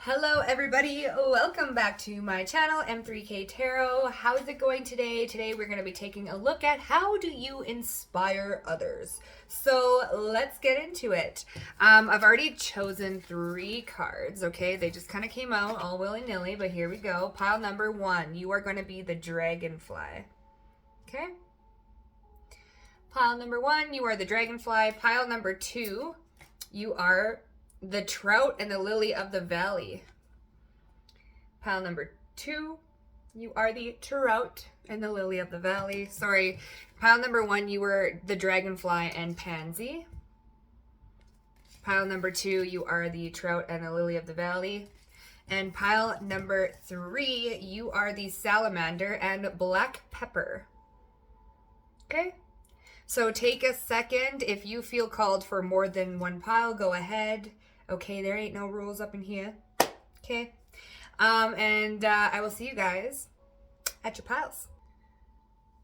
Hello everybody, welcome back to my channel, M3K Tarot. How is it going today? Today we're going to be taking a look at how do you inspire others. So let's get into it. I've already chosen 3 cards, okay? They just kind of came out all willy-nilly, but here we go. Pile number 1, you are going to be the dragonfly, okay? Pile number 1, you are the dragonfly. Pile number 2, you are the trout and the lily of the valley. Pile number 2, you are the trout and the lily of the valley. Sorry, pile number 1, you were the dragonfly and pansy. Pile number 2, you are the trout and the lily of the valley. And pile number 3, you are the salamander and black pepper. Okay? So take a second. If you feel called for more than one pile, go ahead. Okay, there ain't no rules up in here. Okay. I will see you guys at your piles.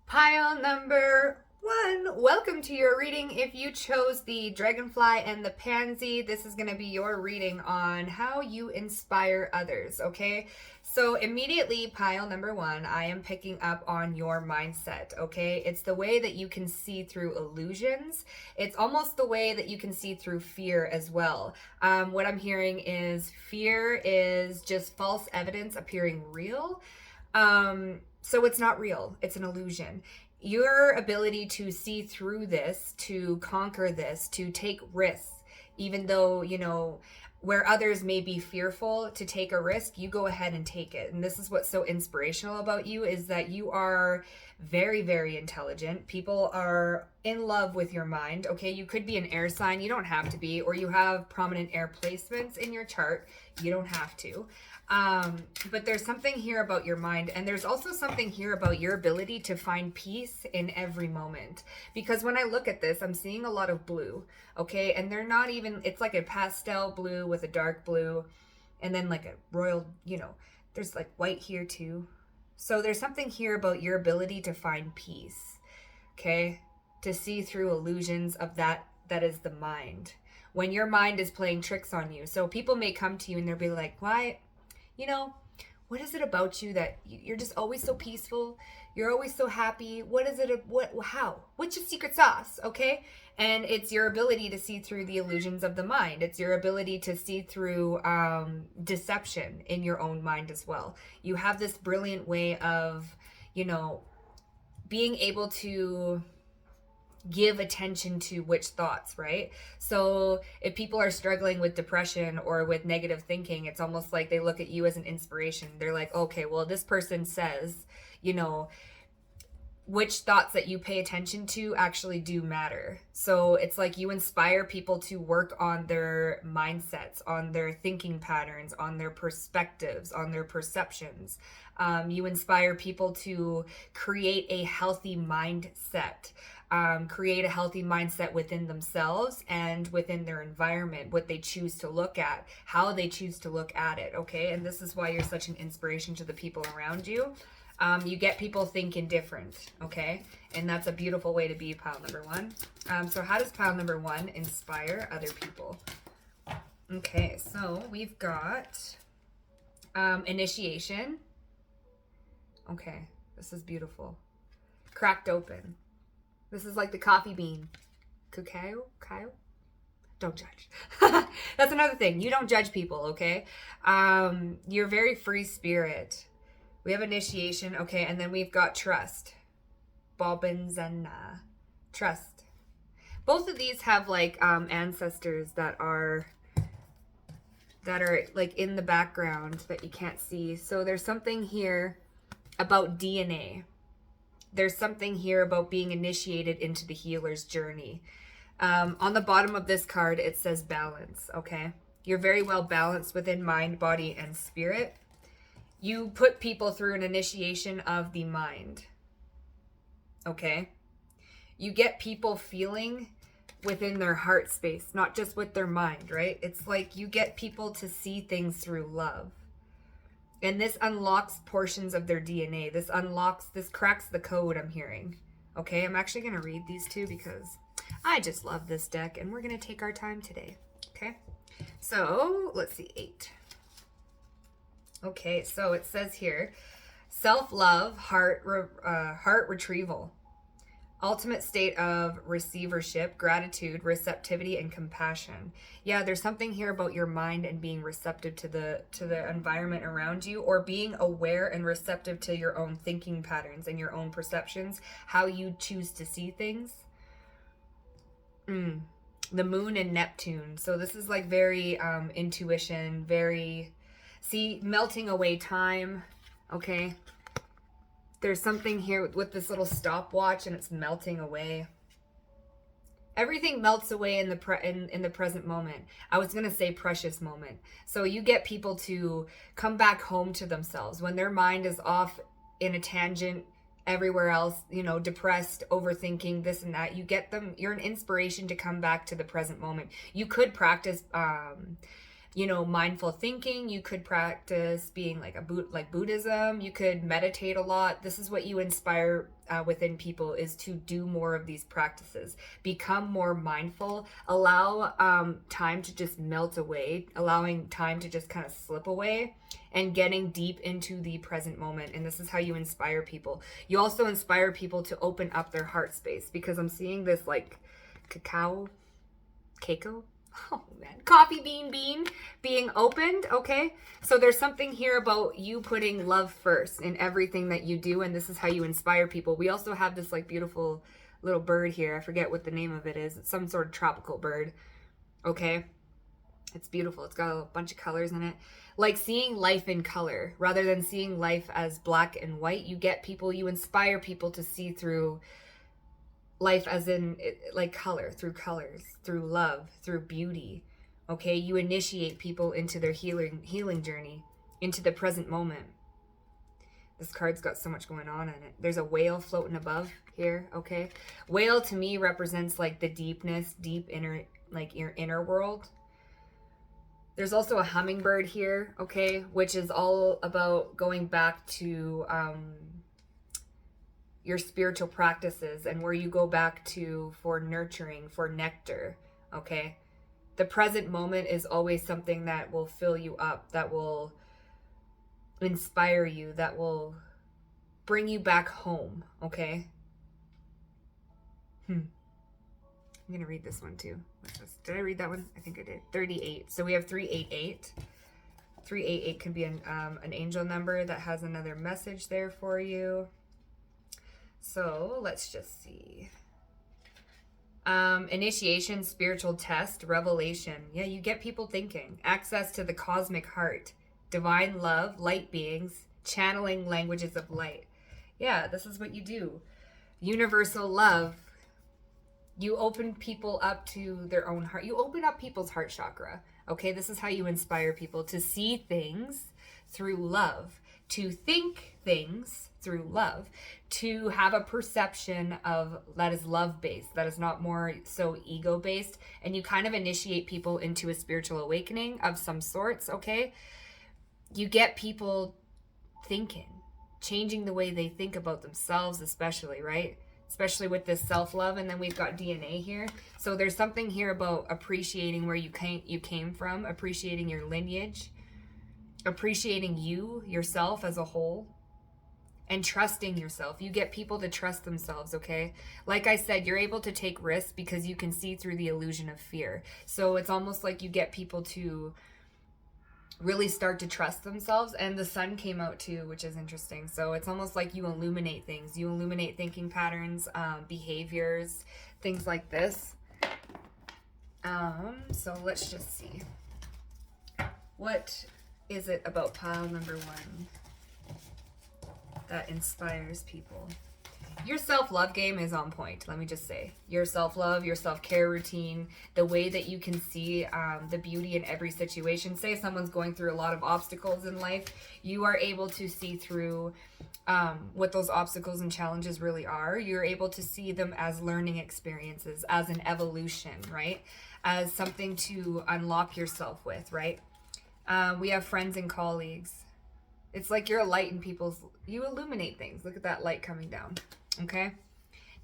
Pile number 1, welcome to your reading. If you chose the dragonfly and the pansy, this is going to be your reading on how you inspire others, okay? So immediately, pile number 1, I am picking up on your mindset, okay? It's the way that you can see through illusions. It's almost the way that you can see through fear as well. What I'm hearing is fear is just false evidence appearing real. So it's not real, it's an illusion. Your ability to see through this, to conquer this, to take risks, even though, you know, where others may be fearful to take a risk, you go ahead and take it. And this is what's so inspirational about you, is that you are very, very intelligent. People are in love with your mind. Okay, you could be an air sign, you don't have to be, or you have prominent air placements in your chart, you don't have to. But there's something here about your mind, and there's also something here about your ability to find peace in every moment. Because when I look at this, I'm seeing a lot of blue, okay? And they're not even, it's like a pastel blue with a dark blue, and then like a royal, you know, there's like white here too. So there's something here about your ability to find peace, okay? To see through illusions of that is the mind. When your mind is playing tricks on you. So people may come to you and they'll be like, why? You know, what is it about you that you're just always so peaceful? You're always so happy. What is it? How? What's your secret sauce? Okay. And it's your ability to see through the illusions of the mind. It's your ability to see through deception in your own mind as well. You have this brilliant way of, you know, being able to give attention to which thoughts, right? So if people are struggling with depression or with negative thinking, it's almost like they look at you as an inspiration. They're like, okay, well, this person says, you know, which thoughts that you pay attention to actually do matter. So it's like you inspire people to work on their mindsets, on their thinking patterns, on their perspectives, on their perceptions. You inspire people to create a healthy mindset. Create a healthy mindset within themselves and within their environment, what they choose to look at, how they choose to look at it, okay? And this is why you're such an inspiration to the people around you. You get people thinking different, okay? And that's a beautiful way to be, pile number 1. So how does pile number 1 inspire other people? Okay, so we've got initiation. Okay, this is beautiful. Cracked open. This is like the coffee bean. Cacao? Kyle? Don't judge. That's another thing. You don't judge people, okay? You're very free spirit. We have initiation, okay, and then we've got trust. Bobbins and trust. Both of these have like ancestors that are like in the background that you can't see. So there's something here about DNA. There's something here about being initiated into the healer's journey. On the bottom of this card, it says balance, okay? You're very well balanced within mind, body, and spirit. You put people through an initiation of the mind, okay? You get people feeling within their heart space, not just with their mind, right? It's like you get people to see things through love. And this unlocks portions of their DNA. This cracks the code, I'm hearing. Okay, I'm actually going to read these two because I just love this deck and we're going to take our time today. Okay, so let's see, 8. Okay, so it says here, self-love, heart retrieval, ultimate state of receivership, gratitude, receptivity, and compassion. Yeah, there's something here about your mind and being receptive to the environment around you, or being aware and receptive to your own thinking patterns and your own perceptions, how you choose to see things. The moon and Neptune. So this is like very intuition, very, see, melting away time. Okay, there's something here with this little stopwatch, and it's melting away. Everything melts away in the present moment. I was gonna say precious moment. So you get people to come back home to themselves when their mind is off in a tangent everywhere else, you know, depressed, overthinking, this and that. You get them, you're an inspiration to come back to the present moment. You could practice you know, mindful thinking. You could practice being like like Buddhism. You could meditate a lot. This is what you inspire within people, is to do more of these practices. Become more mindful. Allow time to just melt away. Allowing time to just kind of slip away, and getting deep into the present moment. And this is how you inspire people. You also inspire people to open up their heart space, because I'm seeing this like cacao. Oh man, coffee bean being opened. Okay, so there's something here about you putting love first in everything that you do, and this is how you inspire people. We also have this like beautiful little bird here. I forget what the name of it is. It's some sort of tropical bird. Okay, it's beautiful. It's got a bunch of colors in it. Like seeing life in color rather than seeing life as black and white. You get people, you inspire people to see through life as in like colors, through love, through beauty. Okay, you initiate people into their healing journey, into the present moment. This card's got so much going on in it. There's a whale floating above here. Okay, whale to me represents like the deepness, deep inner, like your inner world. There's also a hummingbird here, okay, which is all about going back to your spiritual practices, and where you go back to for nurturing, for nectar. Okay, the present moment is always something that will fill you up, that will inspire you, that will bring you back home. Okay, I'm gonna read this one too. What's this? Did I read that one? I think I did. 38. So we have 388. 388 can be an angel number that has another message there for you. So let's just see. Initiation, spiritual test, revelation. Yeah, you get people thinking. Access to the cosmic heart, divine love, light beings, channeling languages of light. Yeah, this is what you do. Universal love. You open people up to their own heart. You open up people's heart chakra. Okay, this is how you inspire people to see things through love, to think things through love, to have a perception of that is love based, that is not more so ego based. And you kind of initiate people into a spiritual awakening of some sorts. Okay, you get people thinking, changing the way they think about themselves, especially, right? Especially with this self-love. And then we've got DNA here. So there's something here about appreciating where you came from, appreciating your lineage, appreciating yourself as a whole, and trusting yourself. You get people to trust themselves, okay? Like I said, you're able to take risks because you can see through the illusion of fear. So it's almost like you get people to really start to trust themselves. And the sun came out too, which is interesting. So it's almost like you illuminate things. You illuminate thinking patterns, behaviors, things like this. So let's just see. What is it about pile number 1 that inspires people? Your self-love game is on point, let me just say. Your self-love, your self-care routine, the way that you can see the beauty in every situation. Say someone's going through a lot of obstacles in life, you are able to see through what those obstacles and challenges really are. You're able to see them as learning experiences, as an evolution, right? As something to unlock yourself with, right? We have friends and colleagues. It's like you're a light in people's, you illuminate things. Look at that light coming down. Okay.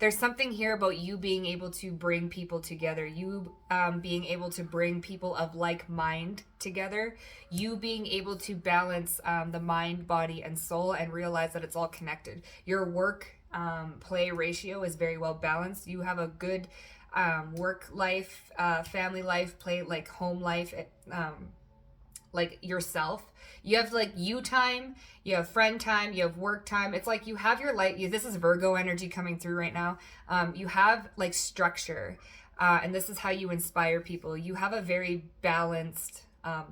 There's something here about you being able to bring people together, you being able to bring people of like mind together, you being able to balance the mind, body, and soul, and realize that it's all connected. Your work play ratio is very well balanced. You have a good work life, family life, play like home life, like yourself. You have like you time, you have friend time, you have work time. It's like you have your light. This is Virgo energy coming through right now. You have like structure, and this is how you inspire people. You have a very balanced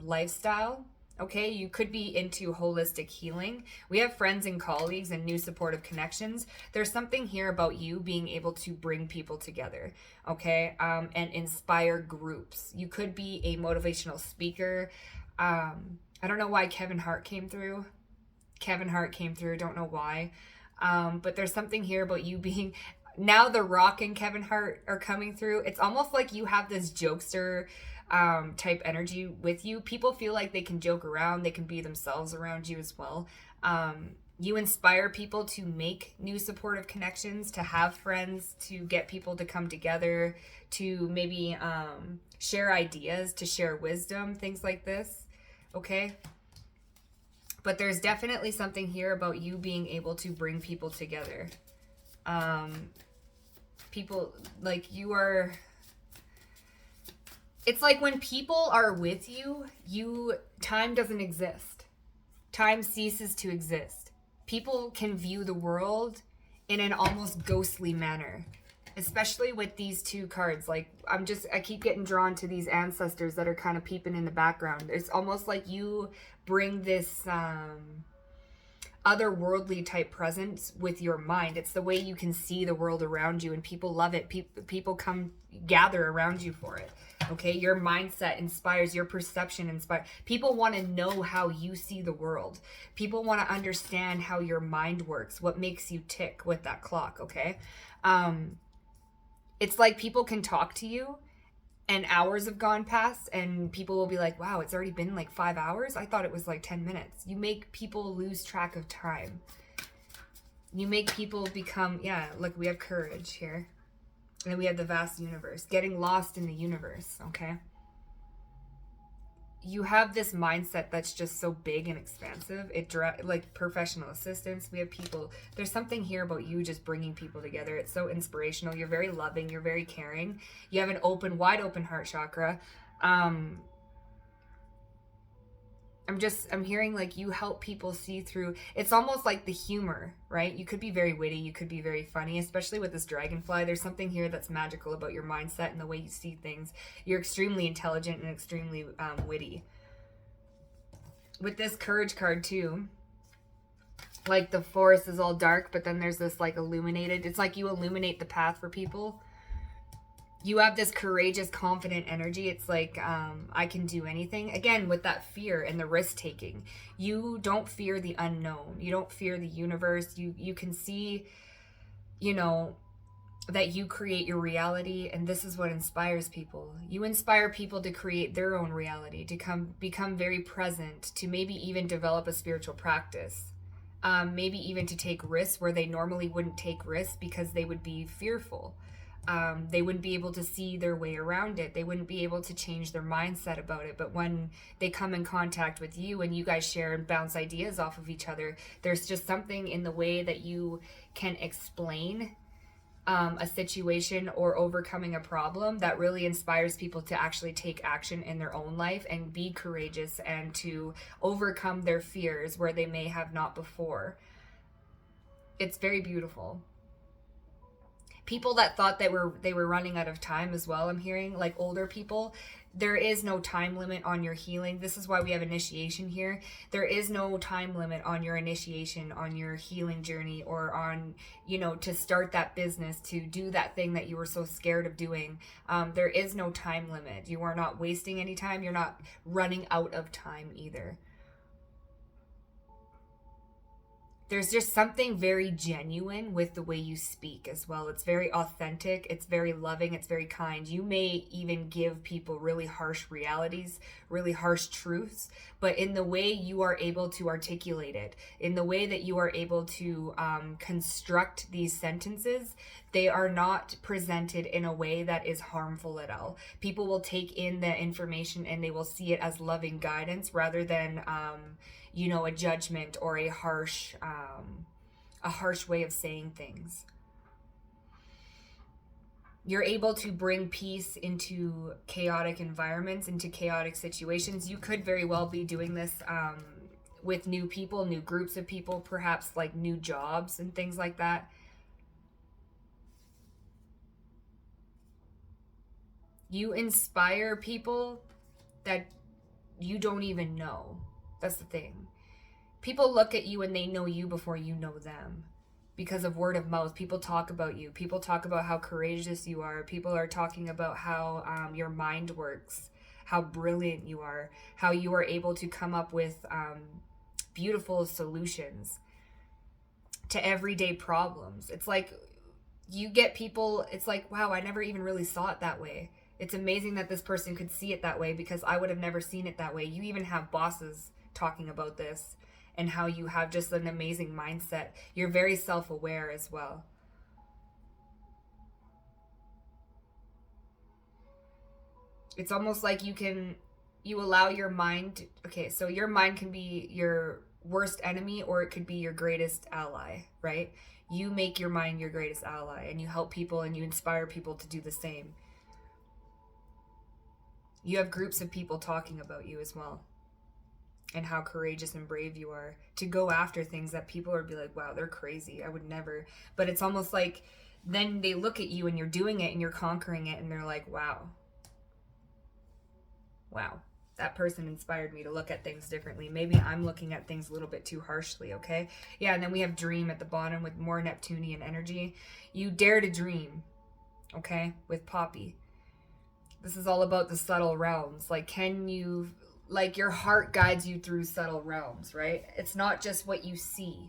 lifestyle. Okay, you could be into holistic healing. We have friends and colleagues and new supportive connections. There's something here about you being able to bring people together, okay, and inspire groups. You could be a motivational speaker. I don't know why Kevin Hart came through. Don't know why. But there's something here about you being, now The Rock and Kevin Hart are coming through. It's almost like you have this jokester type energy with you. People feel like they can joke around, they can be themselves around you as well. You inspire people to make new supportive connections, to have friends, to get people to come together, to maybe share ideas, to share wisdom, things like this. Okay? But there's definitely something here about you being able to bring people together. People, like, you are... It's like when people are with you, time doesn't exist. Time ceases to exist. People can view the world in an almost ghostly manner, especially with these two cards. Like, I keep getting drawn to these ancestors that are kind of peeping in the background. It's almost like you bring this otherworldly type presence with your mind. It's the way you can see the world around you, and people love it. People come gather around you for it. Okay, your mindset inspires, your perception inspires. People want to know how you see the world. People want to understand how your mind works, what makes you tick with that clock. Okay, it's like people can talk to you and hours have gone past and people will be like, wow, it's already been like 5 hours. I thought it was like 10 minutes. You make people lose track of time. You make people become, yeah, look, we have courage here. And we have the vast universe, getting lost in the universe, okay? You have this mindset that's just so big and expansive. Like professional assistants, we have people. There's something here about you just bringing people together. It's so inspirational. You're very loving. You're very caring. You have an wide open heart chakra. I'm hearing like you help people see through. It's almost like the humor, right? You could be very witty. You could be very funny, especially with this dragonfly. There's something here that's magical about your mindset and the way you see things. You're extremely intelligent and extremely witty. With this courage card too, like the forest is all dark, but then there's this like illuminated. It's like you illuminate the path for people. You have this courageous, confident energy. It's like, I can do anything. Again, with that fear and the risk taking. You don't fear the unknown. You don't fear the universe. You can see, that you create your reality. And this is what inspires people. You inspire people to create their own reality, to become very present, to maybe even develop a spiritual practice. Maybe even to take risks where they normally wouldn't take risks because they would be fearful. They wouldn't be able to see their way around it. They wouldn't be able to change their mindset about it. But when they come in contact with you and you guys share and bounce ideas off of each other, there's just something in the way that you can explain a situation or overcoming a problem that really inspires people to actually take action in their own life and be courageous and to overcome their fears where they may have not before. It's very beautiful. People that thought they were running out of time as well, I'm hearing, like older people. There is no time limit on your healing. This is why we have initiation here. There is no time limit on your initiation, on your healing journey, or on, to start that business, to do that thing that you were so scared of doing. There is no time limit. You are not wasting any time. You're not running out of time either. there's just something very genuine with the way you speak as well. It's very authentic, it's very loving, it's very kind. You may even give people really harsh realities, really harsh truths, but in the way you are able to articulate it, in the way that you are able to construct these sentences, they are not presented in a way that is harmful at all. People will take in the information and they will see it as loving guidance rather than a judgment or a harsh way of saying things. You're able to bring peace into chaotic environments, into chaotic situations. You could very well be doing this with new people, new groups of people, perhaps like new jobs and things like that. You inspire people that you don't even know. That's the thing. People look at you and they know you before you know them. Because of word of mouth, people talk about you. People talk about how courageous you are. People are talking about how your mind works, how brilliant you are, how you are able to come up with beautiful solutions to everyday problems. It's like you get people, it's like, wow, I never even really saw it that way. It's amazing that this person could see it that way because I would have never seen it that way. You even have bosses talking about this and how you have just an amazing mindset. You're very self-aware as well. It's almost like you allow your mind, okay, so your mind can be your worst enemy or it could be your greatest ally, right? You make your mind your greatest ally and you help people and you inspire people to do the same. You have groups of people talking about you as well and how courageous and brave you are to go after things that people are be like, wow, they're crazy. I would never. But it's almost like then they look at you and you're doing it and you're conquering it and they're like, wow, that person inspired me to look at things differently. Maybe I'm looking at things a little bit too harshly, okay? Yeah, and then we have dream at the bottom with more Neptunian energy. You dare to dream, okay, with Poppy. This is all about the subtle realms. Like, your heart guides you through subtle realms, right? It's not just what you see.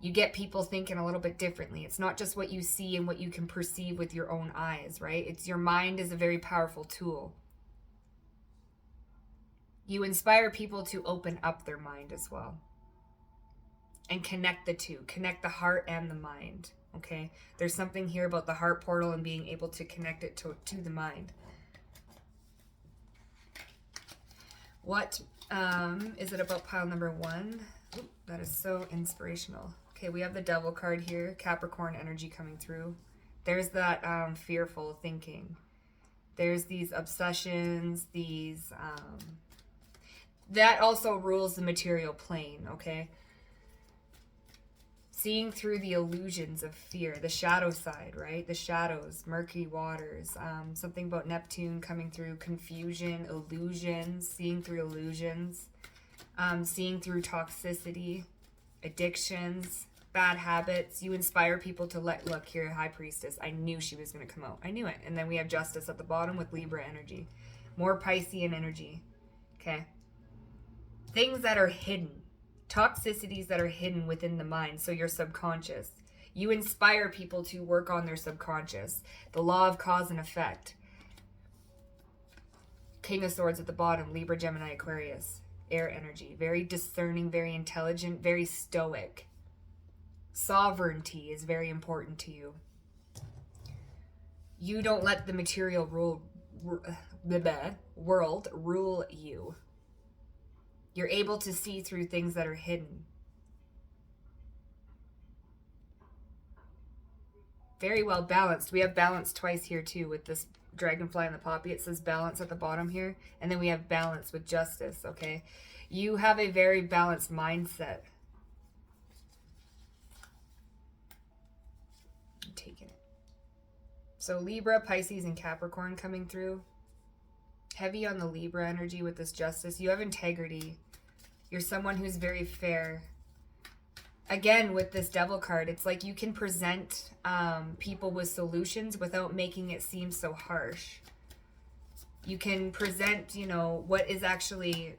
You get people thinking a little bit differently. It's not just what you see and what you can perceive with your own eyes, right? It's your mind is a very powerful tool. You inspire people to open up their mind as well and connect the two, connect the heart and the mind. Okay, there's something here about the heart portal and being able to connect it to the mind. What is it about pile number 1? Ooh, that is so inspirational. Okay, we have the devil card here, Capricorn energy coming through. There's that fearful thinking. There's these obsessions, that also rules the material plane, okay? Seeing through the illusions of fear, the shadow side, right? The shadows, murky waters, something about Neptune coming through, confusion, illusions, seeing through illusions, seeing through toxicity, addictions, bad habits. You inspire people to look here, High Priestess. I knew she was going to come out. I knew it. And then we have Justice at the bottom with Libra energy. More Piscean energy. Okay. Things that are hidden. Toxicities that are hidden within the mind, so your subconscious. You inspire people to work on their subconscious. The law of cause and effect. King of Swords at the bottom, Libra, Gemini, Aquarius. Air energy. Very discerning, very intelligent, very stoic. Sovereignty is very important to you. You don't let the material world rule you. You're able to see through things that are hidden. Very well balanced. We have balance twice here too with this dragonfly and the poppy. It says balance at the bottom here. And then we have balance with justice, okay? You have a very balanced mindset. I'm taking it. So Libra, Pisces, and Capricorn coming through. Heavy on the Libra energy with this justice. You have integrity. You're someone who's very fair. Again, with this devil card, it's like you can present people with solutions without making it seem so harsh. You can present, what is actually,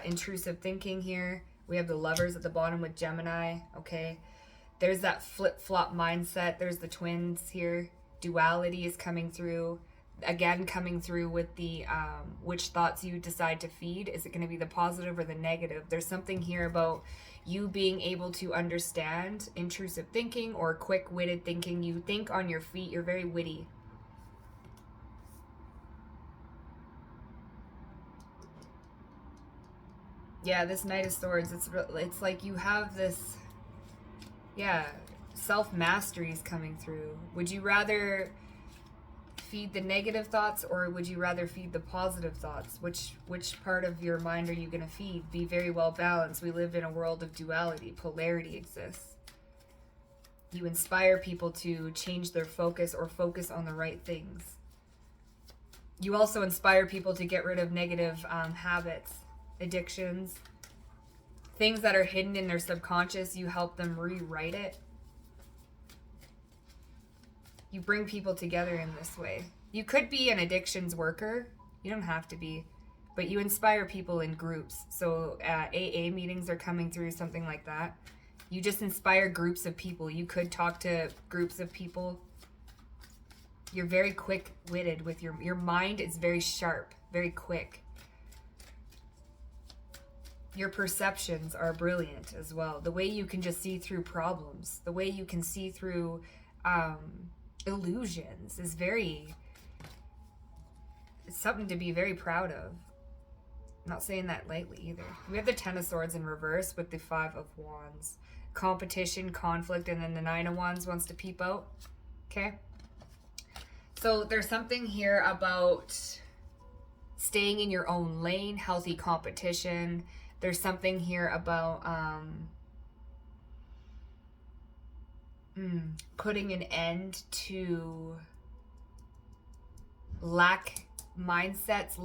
intrusive thinking here. We have the Lovers at the bottom with Gemini, okay? There's that flip-flop mindset. There's the Twins here. Duality is coming through. Again, coming through with the which thoughts you decide to feed. Is it going to be the positive or the negative? There's something here about you being able to understand intrusive thinking or quick-witted thinking. You think on your feet. You're very witty. Yeah, this Knight of Swords, it's like you have this, yeah, self-mastery is coming through. Would you rather feed the negative thoughts or would you rather feed the positive thoughts? Which part of your mind are you going to feed? Be very well balanced. We live in a world of duality. Polarity exists. You inspire people to change their focus or focus on the right things. You also inspire people to get rid of negative habits, addictions, things that are hidden in their subconscious. You help them rewrite it. You bring people together in this way. You could be an addictions worker. You don't have to be, but you inspire people in groups. So AA meetings are coming through, something like that. You just inspire groups of people. You could talk to groups of people. You're very quick-witted with your mind is very sharp, very quick. Your perceptions are brilliant as well. The way you can just see through problems, the way you can see through illusions is it's something to be very proud of. I'm not saying that lightly either. We have the Ten of Swords in reverse with the Five of Wands. Competition, conflict, and then the Nine of Wands wants to peep out. Okay? So there's something here about staying in your own lane, healthy competition. There's something here about putting an end to lack mindsets,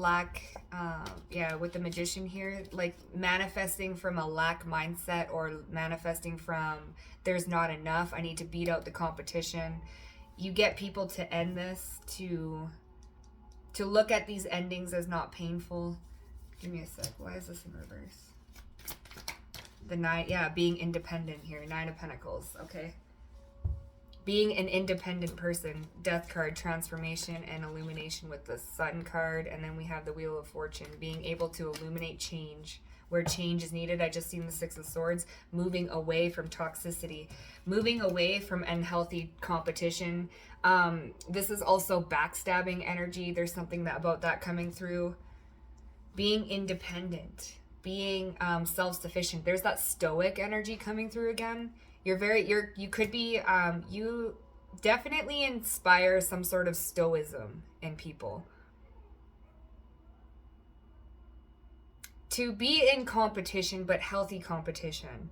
with the Magician here, like manifesting from a lack mindset or manifesting from there's not enough, I need to beat out the competition. You get people to end this, to look at these endings as not painful. Give me a sec. Why is this in reverse? The Nine, being independent here. Nine of Pentacles, okay. Being an independent person. Death card, transformation and illumination with the Sun card. And then we have the Wheel of Fortune. Being able to illuminate change where change is needed. I just seen the Six of Swords. Moving away from toxicity. Moving away from unhealthy competition. This is also backstabbing energy. There's something about that coming through. Being independent. Being self-sufficient. There's that stoic energy coming through again. You could be, you definitely inspire some sort of stoicism in people. To be in competition, but healthy competition.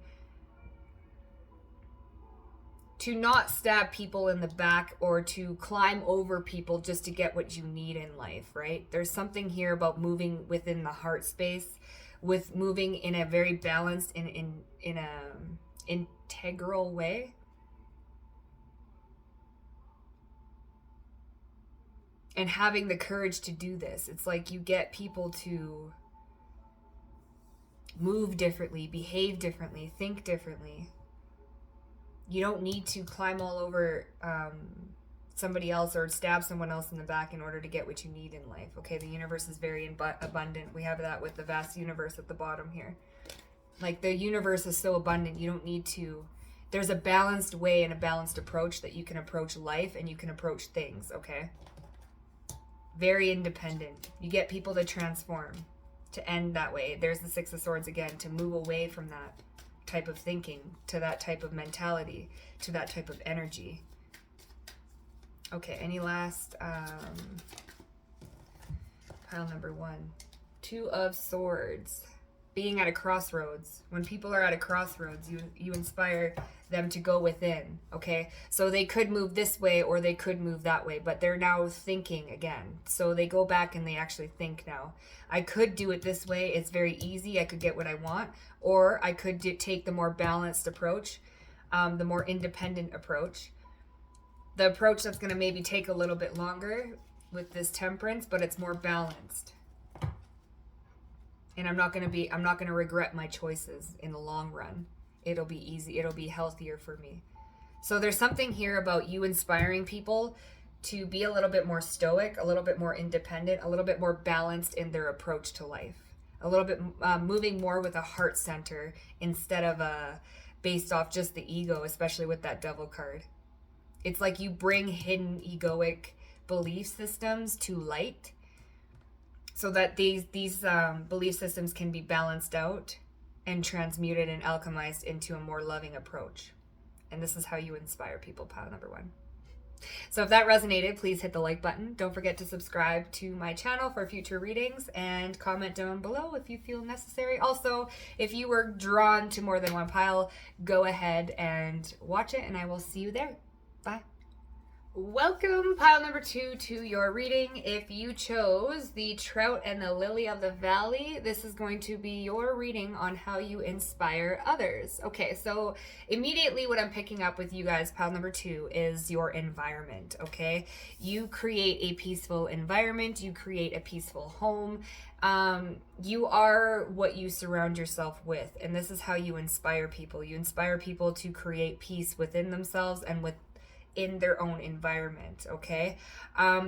To not stab people in the back or to climb over people just to get what you need in life, right? There's something here about moving within the heart space, with moving in a very balanced, in a integral way. And having the courage to do this. It's like you get people to move differently, behave differently, think differently. You don't need to climb all over somebody else or stab someone else in the back in order to get what you need in life. Okay, the universe is very abundant. We have that with the vast universe at the bottom here. Like, the universe is so abundant, you don't need to. There's a balanced way and a balanced approach that you can approach life and you can approach things, okay? Very independent. You get people to transform, to end that way. There's the Six of Swords again, to move away from that type of thinking, to that type of mentality, to that type of energy. Okay, any last pile number 1. Two of Swords. Being at a crossroads. When people are at a crossroads, you inspire them to go within, okay? So they could move this way or they could move that way, but they're now thinking again. So they go back and they actually think now. I could do it this way. It's very easy. I could get what I want. Or I could take the more balanced approach, the more independent approach. The approach that's going to maybe take a little bit longer with this Temperance, but it's more balanced. And I'm not going to regret my choices in the long run. It'll be easy. It'll be healthier for me. So there's something here about you inspiring people to be a little bit more stoic, a little bit more independent, a little bit more balanced in their approach to life. A little bit moving more with a heart center instead of based off just the ego, especially with that devil card. It's like you bring hidden egoic belief systems to light so that these belief systems can be balanced out and transmuted and alchemized into a more loving approach. And this is how you inspire people, pile number 1. So if that resonated, please hit the like button. Don't forget to subscribe to my channel for future readings and comment down below if you feel necessary. Also, if you were drawn to more than one pile, go ahead and watch it, and I will see you there. Bye. Welcome, pile number 2, to your reading. If you chose the Trout and the Lily of the Valley, this is going to be your reading on how you inspire others. Okay, so immediately what I'm picking up with you guys, pile number 2, is your environment, okay? You create a peaceful environment. You create a peaceful home. You are what you surround yourself with, and this is how you inspire people. You inspire people to create peace within themselves and in their own environment, okay?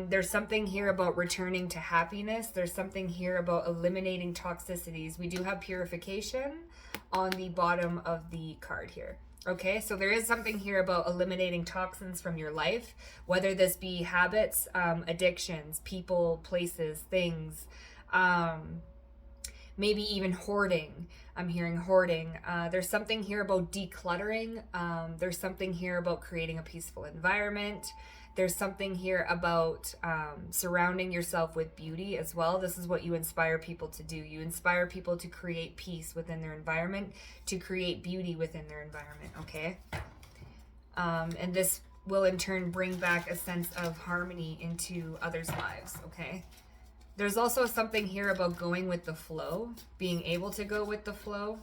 There's something here about returning to happiness. There's something here about eliminating toxicities. We do have purification on the bottom of the card here, okay? So there is something here about eliminating toxins from your life, whether this be habits, addictions, people, places, things, maybe even hoarding. I'm hearing hoarding. There's something here about decluttering. There's something here about creating a peaceful environment. There's something here about surrounding yourself with beauty as well. This is what you inspire people to do. You inspire people to create peace within their environment, to create beauty within their environment, okay? And this will in turn bring back a sense of harmony into others' lives, okay? There's also something here about going with the flow, being able to go with the flow.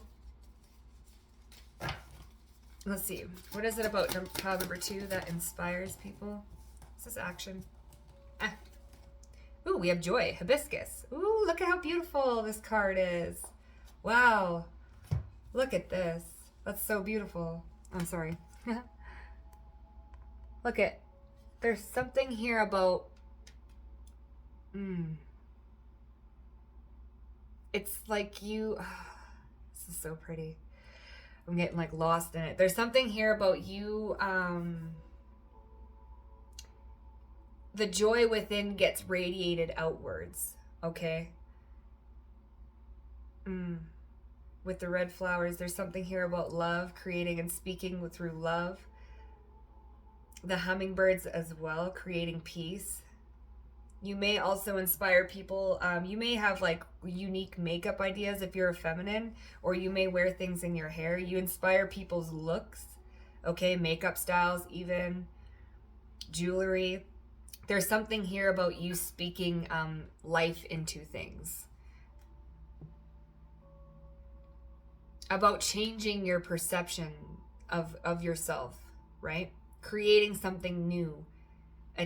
Let's see. What is it about pile number 2 that inspires people? This is action. Ooh, we have joy. Hibiscus. Ooh, look at how beautiful this card is. Wow. Look at this. That's so beautiful. I'm sorry. Look at. There's something here about... It's like you, this is so pretty. I'm getting like lost in it. There's something here about you, the joy within gets radiated outwards, okay? With the red flowers, there's something here about love, creating and speaking through love. The hummingbirds as well, creating peace. You may also inspire people. You may have like unique makeup ideas if you're a feminine, or you may wear things in your hair. You inspire people's looks, okay? Makeup styles, even jewelry. There's something here about you speaking life into things. About changing your perception of yourself, right? Creating something new.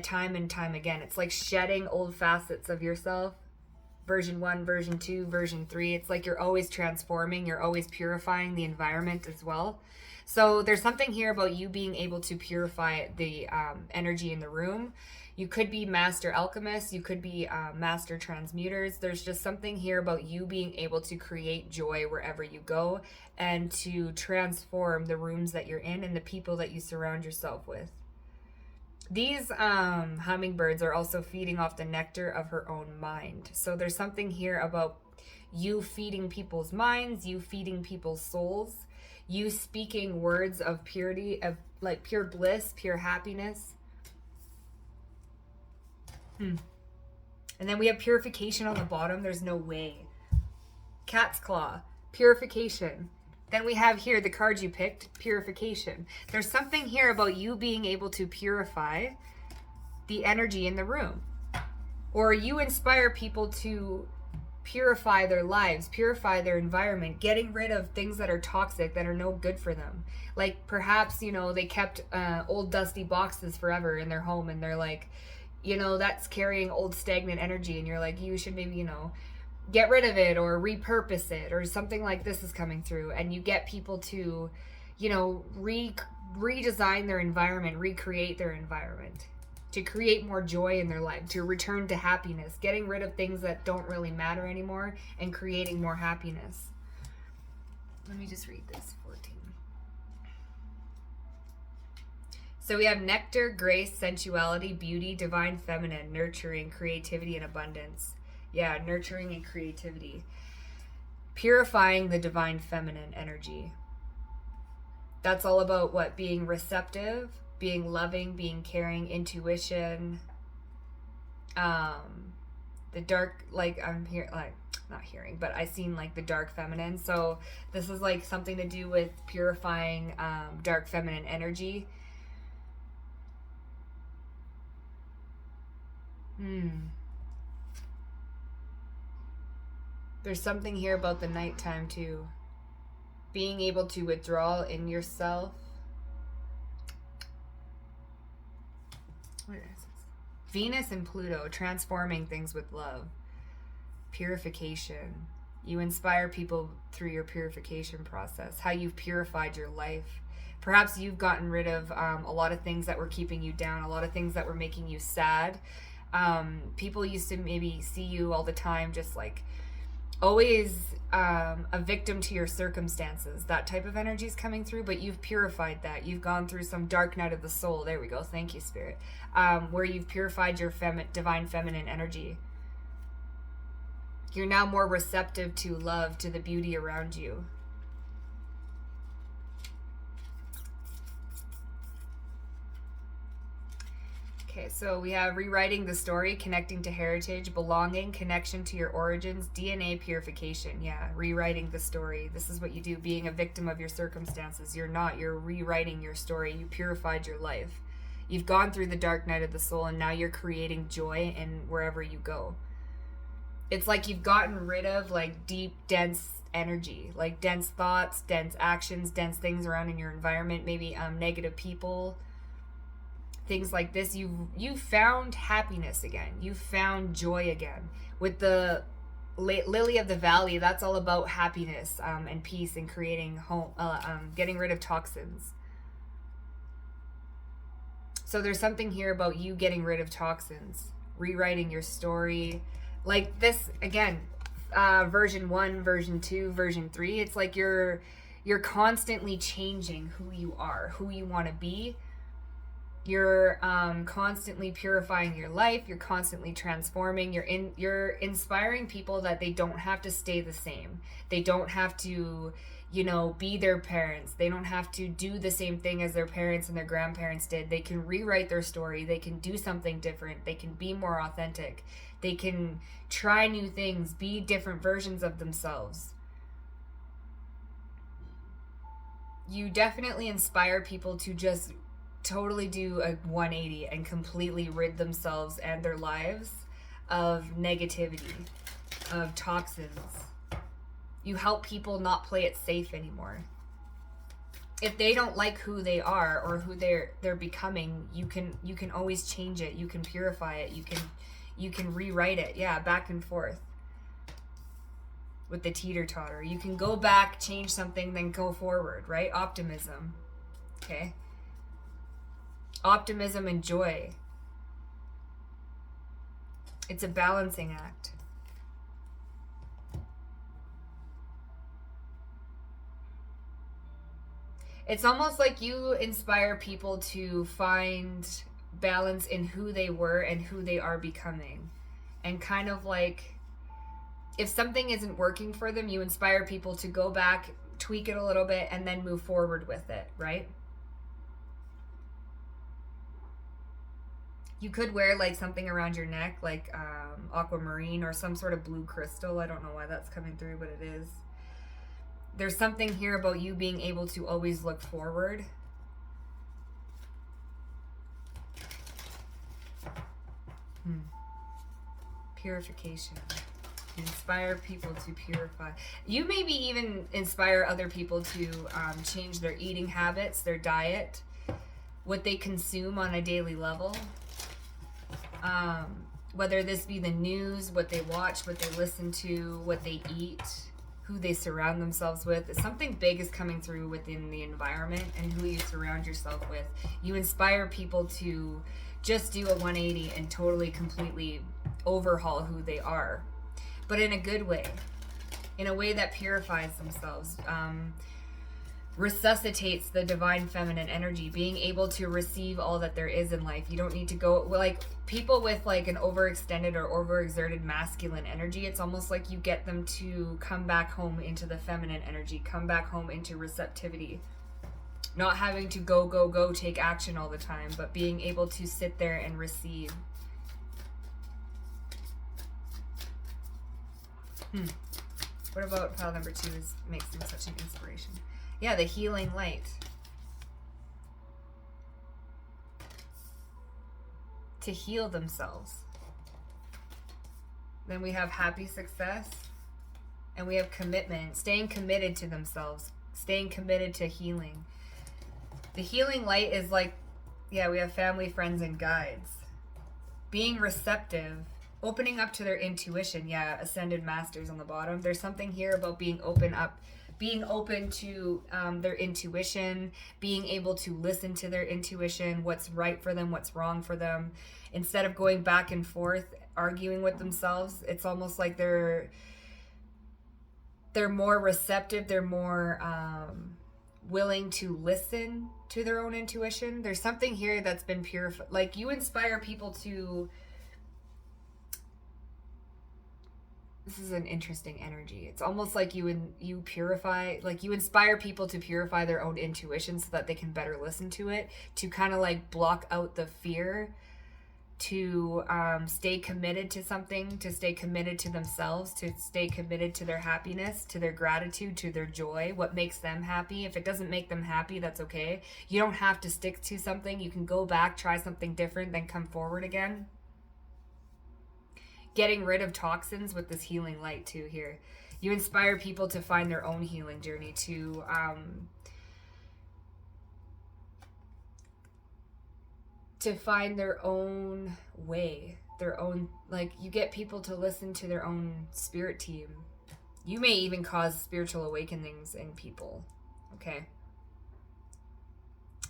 Time and time again. It's like shedding old facets of yourself. Version 1, version 2, version 3. It's like you're always transforming. You're always purifying the environment as well. So there's something here about you being able to purify the energy in the room. You could be master alchemists. You could be master transmuters. There's just something here about you being able to create joy wherever you go and to transform the rooms that you're in and the people that you surround yourself with. These hummingbirds are also feeding off the nectar of her own mind. So there's something here about you feeding people's minds, you feeding people's souls, you speaking words of purity, of like pure bliss, pure happiness. And then we have purification on the bottom. There's no way. Cat's claw, purification. Then we have here the card you picked, purification. There's something here about you being able to purify the energy in the room. Or you inspire people to purify their lives, purify their environment, getting rid of things that are toxic, that are no good for them. Like perhaps, you know, they kept old dusty boxes forever in their home and they're like, you know, that's carrying old stagnant energy. And you're like, you should maybe, you know, get rid of it or repurpose it, or something like this is coming through, and you get people to, you know, redesign their environment, recreate their environment, to create more joy in their life, to return to happiness, getting rid of things that don't really matter anymore and creating more happiness. Let me just read this. 14. So we have nectar, grace, sensuality, beauty, divine feminine, nurturing, creativity, and abundance. Yeah, nurturing and creativity. Purifying the divine feminine energy. That's all about what? Being receptive, being loving, being caring, intuition. The dark, like I'm here, like not hearing, but I seen like the dark feminine. So this is like something to do with purifying dark feminine energy. There's something here about the nighttime too. Being able to withdraw in yourself. What is this? Venus and Pluto, transforming things with love. Purification. You inspire people through your purification process. How you've purified your life. Perhaps you've gotten rid of a lot of things that were keeping you down, a lot of things that were making you sad. People used to maybe see you all the time just like always a victim to your circumstances. That type of energy is coming through, but you've purified that. You've gone through some dark night of the soul. There we go. Thank you, Spirit. Where you've purified your divine feminine energy. You're now more receptive to love, to the beauty around you. Okay, so we have rewriting the story, connecting to heritage, belonging, connection to your origins, DNA purification. Yeah, rewriting the story. This is what you do, being a victim of your circumstances. You're not. You're rewriting your story. You purified your life. You've gone through the dark night of the soul, and now you're creating joy in wherever you go. It's like you've gotten rid of like deep, dense energy, like dense thoughts, dense actions, dense things around in your environment, maybe negative people, things like this. You've found happiness again. You've found joy again. With the lily of the valley, that's all about happiness and peace and creating home, getting rid of toxins. So there's something here about you getting rid of toxins, rewriting your story. Like this, again, version 1, version 2, version 3. It's like you're constantly changing who you are, who you want to be. You're constantly purifying your life. You're constantly transforming. You're inspiring people that they don't have to stay the same. They don't have to, you know, be their parents. They don't have to do the same thing as their parents and their grandparents did. They can rewrite their story. They can do something different. They can be more authentic. They can try new things, be different versions of themselves. You definitely inspire people to just totally do a 180 and completely rid themselves and their lives of negativity, of toxins. You help people not play it safe anymore. If they don't like who they are or who they're becoming, you can always change it. You can purify it. You can rewrite it. Yeah, back and forth. With the teeter-totter. You can go back, change something, then go forward, right? Optimism. Okay? Optimism and joy. It's a balancing act. It's almost like you inspire people to find balance in who they were and who they are becoming. And kind of like, if something isn't working for them, you inspire people to go back, tweak it a little bit, and then move forward with it, right? You could wear like something around your neck, like aquamarine or some sort of blue crystal. I don't know why that's coming through, but it is. There's something here about you being able to always look forward. Purification. Inspire people to purify. You maybe even inspire other people to change their eating habits, their diet, what they consume on a daily level. whether this be the news, what they watch, what they listen to, what they eat, who they surround themselves with. Something big is coming through within the environment and who you surround yourself with. You inspire people to just do a 180 and totally, completely overhaul who they are, but in a good way, in a way that purifies themselves, resuscitates the divine feminine energy, being able to receive all that there is in life. You don't need to go, like people with like an overextended or overexerted masculine energy, it's almost like you get them to come back home into the feminine energy, come back home into receptivity, not having to go take action all the time, but being able to sit there and receive. What about pile number 2 makes them such an inspiration? Yeah, the healing light. To heal themselves. Then we have happy success. And we have commitment. Staying committed to themselves. Staying committed to healing. The healing light is like, yeah, we have family, friends, and guides. Being receptive. Opening up to their intuition. Yeah, ascended masters on the bottom. There's something here about being open to their intuition, being able to listen to their intuition, what's right for them, what's wrong for them. Instead of going back and forth, arguing with themselves, it's almost like they're more receptive, they're more willing to listen to their own intuition. There's something here that's been purified. Like, you inspire people to... This is an interesting energy. It's almost like you purify, like you inspire people to purify their own intuition so that they can better listen to it, to kind of like block out the fear, to stay committed to something, to stay committed to themselves, to stay committed to their happiness, to their gratitude, to their joy, what makes them happy. If it doesn't make them happy, that's okay. You don't have to stick to something. You can go back, try something different, then come forward again. Getting rid of toxins with this healing light too here. You inspire people to find their own healing journey, to find their own way, their own, like, you get people to listen to their own spirit team. You may even cause spiritual awakenings in people, okay?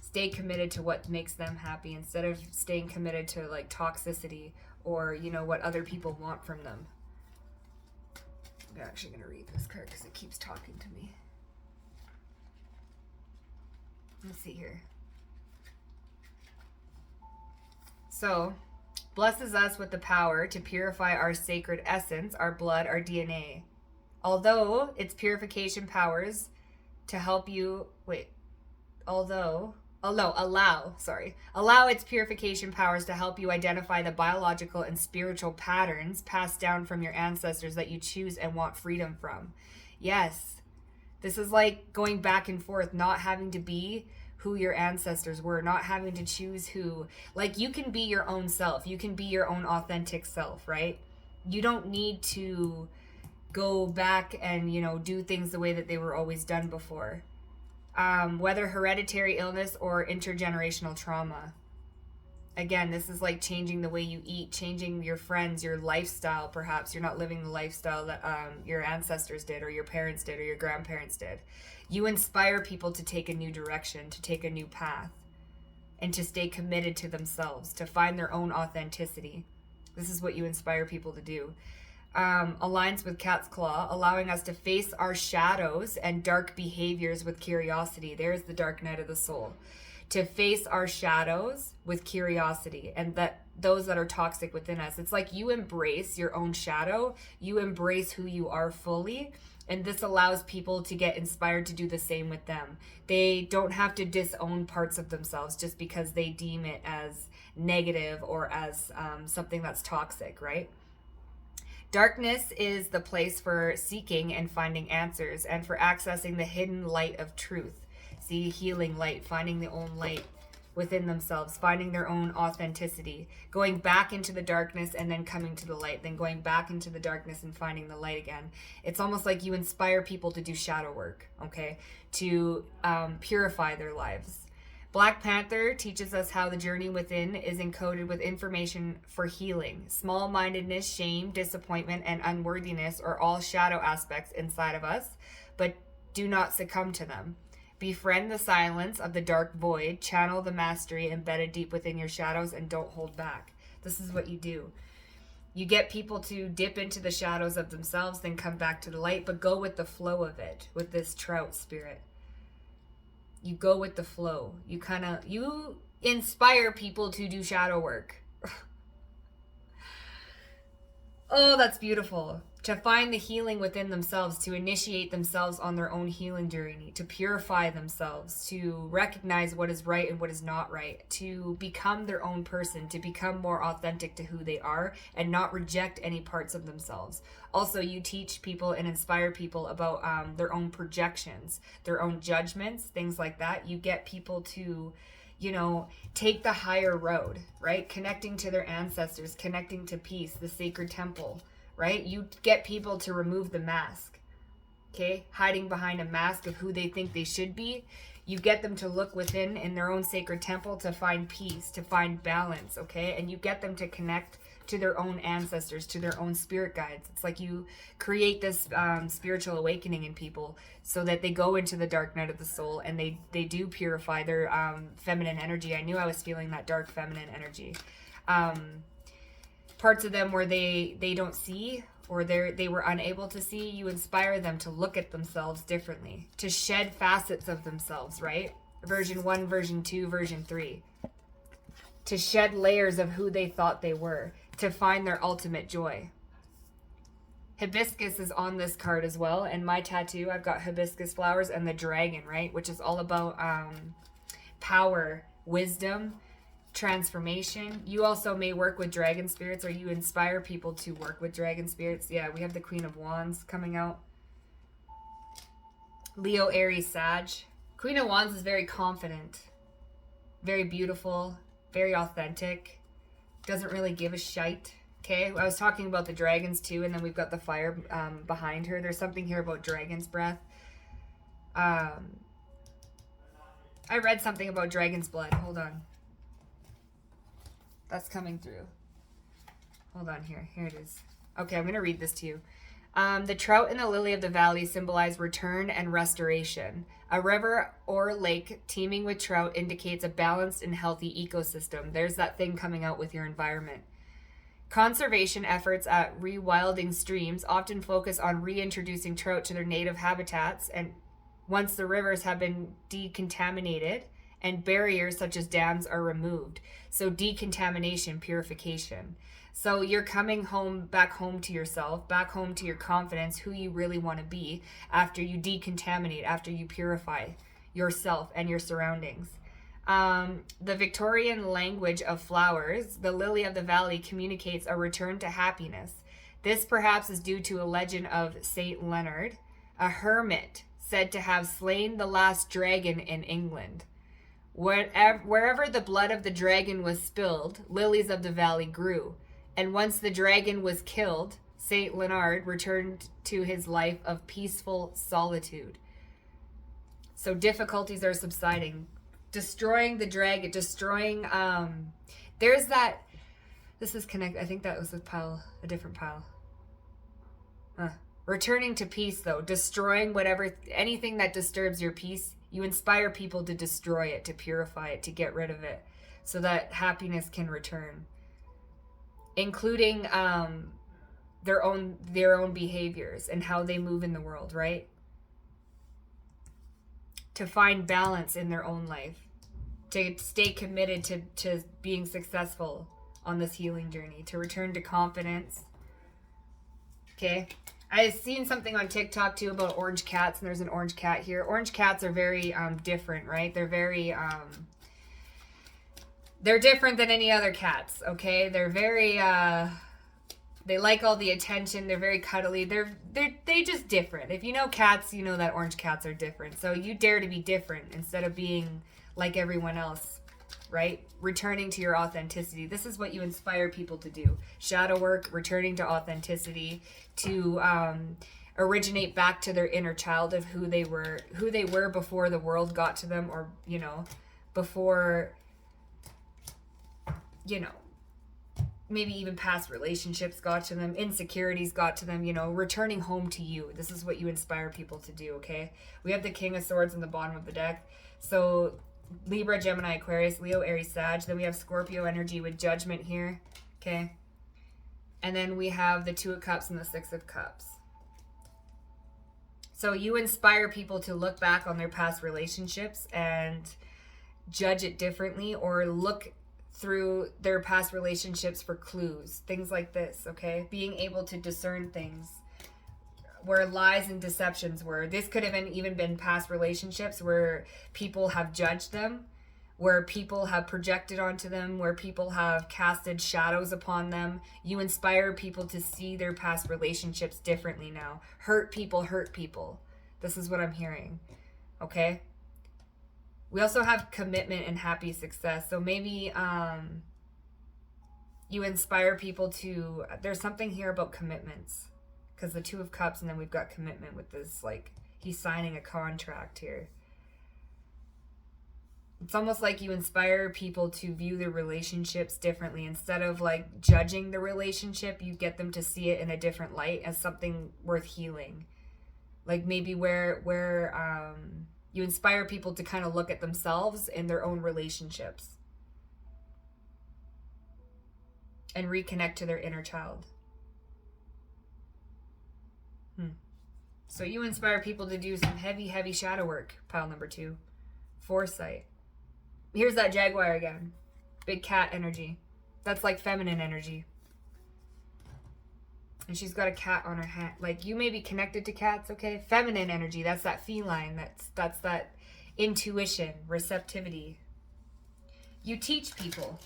Stay committed to what makes them happy instead of staying committed to like toxicity or, you know, what other people want from them. I'm actually going to read this card because it keeps talking to me. Let's see here. So, blesses us with the power to purify our sacred essence, our blood, our DNA. Although its purification powers to help you, allow its purification powers to help you identify the biological and spiritual patterns passed down from your ancestors that you choose and want freedom from. Yes, this is like going back and forth, not having to be who your ancestors were, not having to choose who. Like, you can be your own self. You can be your own authentic self, right? You don't need to go back and, you know, do things the way that they were always done before. Whether hereditary illness or intergenerational trauma. Again, this is like changing the way you eat, changing your friends, your lifestyle. Perhaps you're not living the lifestyle that your ancestors did, or your parents did, or your grandparents did. You inspire people to take a new direction, to take a new path, and to stay committed to themselves, to find their own authenticity. This is what you inspire people to do. Aligns with Cat's Claw, allowing us to face our shadows and dark behaviors with curiosity. There's the dark night of the soul. To face our shadows with curiosity, and that those that are toxic within us. It's like you embrace your own shadow, you embrace who you are fully, and this allows people to get inspired to do the same with them. They don't have to disown parts of themselves just because they deem it as negative or as something that's toxic, right? Darkness is the place for seeking and finding answers, and for accessing the hidden light of truth. See, healing light, finding the own light within themselves, finding their own authenticity, going back into the darkness and then coming to the light, then going back into the darkness and finding the light again. It's almost like you inspire people to do shadow work, okay? To purify their lives. Black Panther teaches us how the journey within is encoded with information for healing. Small-mindedness, shame, disappointment, and unworthiness are all shadow aspects inside of us, but do not succumb to them. Befriend the silence of the dark void, channel the mastery embedded deep within your shadows, and don't hold back. This is what you do. You get people to dip into the shadows of themselves, then come back to the light, but go with the flow of it, with this trout spirit. You go with the flow. You inspire people to do shadow work. Oh, that's beautiful. To find the healing within themselves, to initiate themselves on their own healing journey, to purify themselves, to recognize what is right and what is not right, to become their own person, to become more authentic to who they are and not reject any parts of themselves. Also, you teach people and inspire people about their own projections, their own judgments, things like that. You get people to, take the higher road, right? Connecting to their ancestors, connecting to peace, the sacred temple, right? You get people to remove the mask, okay? Hiding behind a mask of who they think they should be. You get them to look within in their own sacred temple to find peace, to find balance, okay? And you get them to connect to their own ancestors, to their own spirit guides. It's like you create this spiritual awakening in people so that they go into the dark night of the soul and they do purify their feminine energy. I knew I was feeling that dark feminine energy. Parts of them where they don't see or they were unable to see, you inspire them to look at themselves differently, to shed facets of themselves, right? Version 1, version 2, version 3. To shed layers of who they thought they were, to find their ultimate joy. Hibiscus is on this card as well, and my tattoo, I've got hibiscus flowers and the dragon, right? Which is all about power, wisdom, transformation. You also may work with dragon spirits, or you inspire people to work with dragon spirits. Yeah, we have the Queen of Wands coming out. Leo, Aries, Sag. Queen of Wands is very confident, very beautiful, very authentic, doesn't really give a shite. Okay, I was talking about the dragons too, and then we've got the fire behind her. There's something here about dragon's breath. I read something about dragon's blood. Hold on. That's coming through. Hold on here. Here it is. Okay, I'm going to read this to you. The trout and the lily of the valley symbolize return and restoration. A river or lake teeming with trout indicates a balanced and healthy ecosystem. There's that thing coming out with your environment. Conservation efforts at rewilding streams often focus on reintroducing trout to their native habitats, and once the rivers have been decontaminated and barriers such as dams are removed. So decontamination, purification. So you're coming home, back home to yourself, back home to your confidence, who you really want to be after you decontaminate, after you purify yourself and your surroundings. The Victorian language of flowers, the lily of the valley communicates a return to happiness. This perhaps is due to a legend of Saint Leonard, a hermit said to have slain the last dragon in England. Wherever the blood of the dragon was spilled, lilies of the valley grew. And once the dragon was killed, Saint Leonard returned to his life of peaceful solitude. So difficulties are subsiding. Destroying the dragon, there's that, this is connect, I think that was a different pile. Returning to peace though, destroying anything that disturbs your peace, you inspire people to destroy it, to purify it, to get rid of it, so that happiness can return. Including their own behaviors and how they move in the world, right? To find balance in their own life, to stay committed to being successful on this healing journey, to return to confidence. Okay, I've seen something on TikTok too about orange cats, and there's an orange cat here. Orange cats are very different, right? They're very they're different than any other cats, okay? They're very they like all the attention. They're very cuddly. They just different. If you know cats, you know that orange cats are different. So you dare to be different instead of being like everyone else, right? Returning to your authenticity. This is what you inspire people to do. Shadow work, returning to authenticity, to originate back to their inner child of who they were before the world got to them, or before, you know, maybe even past relationships got to them, insecurities got to them, you know, returning home to you. This is what you inspire people to do, okay? We have the King of Swords in the bottom of the deck. So Libra, Gemini, Aquarius, Leo, Aries, Sag. Then we have Scorpio energy with Judgment here, okay? And then we have the Two of Cups and the Six of Cups. So you inspire people to look back on their past relationships and judge it differently, or look through their past relationships for clues, things like this, okay? Being able to discern things where lies and deceptions were. This could have even been past relationships where people have judged them, where people have projected onto them, where people have casted shadows upon them. You inspire people to see their past relationships differently now. Hurt people hurt people. This is what I'm hearing, okay? We also have commitment and happy success. So maybe you inspire people to, there's something here about commitments, because the Two of Cups, and then we've got commitment with this, like, he's signing a contract here. It's almost like you inspire people to view their relationships differently. Instead of like judging the relationship, you get them to see it in a different light as something worth healing. Like maybe where you inspire people to kind of look at themselves in their own relationships and reconnect to their inner child. So you inspire people to do some heavy, heavy shadow work, pile number 2. Foresight. Here's that Jaguar again. Big cat energy. That's like feminine energy. And she's got a cat on her hand. Like, you may be connected to cats, okay? Feminine energy. That's that feline. That's that intuition, receptivity. You teach people.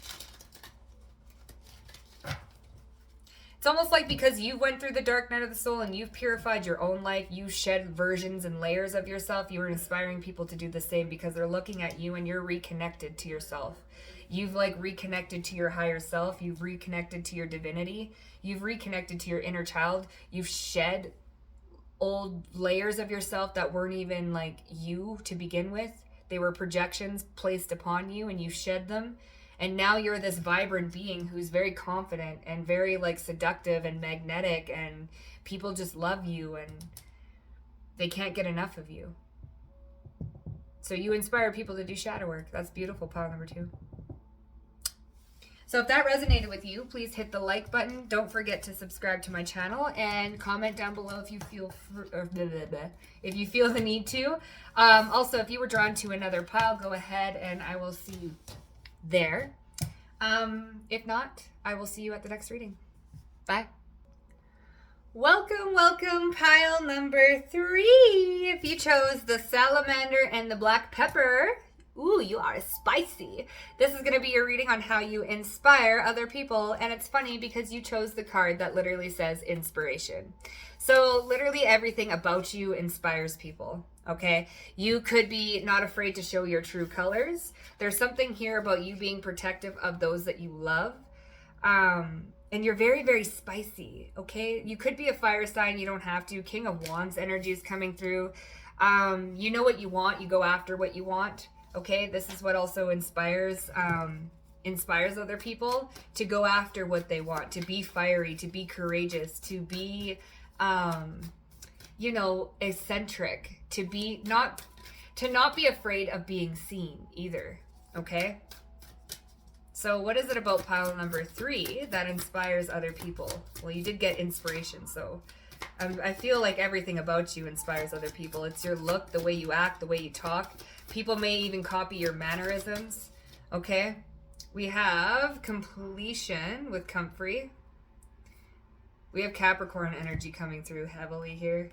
It's almost like because you went through the dark night of the soul and you've purified your own life, you shed versions and layers of yourself, you are inspiring people to do the same because they're looking at you and you're reconnected to yourself. You've like reconnected to your higher self. You've reconnected to your divinity. You've reconnected to your inner child. You've shed old layers of yourself that weren't even like you to begin with. They were projections placed upon you and you shed them. And now you're this vibrant being who's very confident and very like seductive and magnetic, and people just love you and they can't get enough of you. So you inspire people to do shadow work. That's beautiful, pile number 2. So if that resonated with you, please hit the like button. Don't forget to subscribe to my channel and comment down below if you feel if you feel the need to. Also, if you were drawn to another pile, go ahead and I will see you there. If not, I will see you at the next reading. Bye. Welcome, pile number 3. If you chose the salamander and the black pepper, ooh, you are spicy. This is going to be your reading on how you inspire other people. And it's funny because you chose the card that literally says inspiration. So literally everything about you inspires people. Okay, you could be not afraid to show your true colors. There's something here about you being protective of those that you love. And you're very, very spicy. Okay, you could be a fire sign. You don't have to. King of Wands energy is coming through. You know what you want. You go after what you want. Okay, this is what also inspires other people to go after what they want, to be fiery, to be courageous, to be you know, eccentric, to not be afraid of being seen either. Okay, so what is it about pile number 3 that inspires other people? Well, you did get inspiration, so I feel like everything about you inspires other people. It's your look, the way you act, the way you talk. People may even copy your mannerisms. Okay, we have completion with comfrey. We have Capricorn energy coming through heavily here.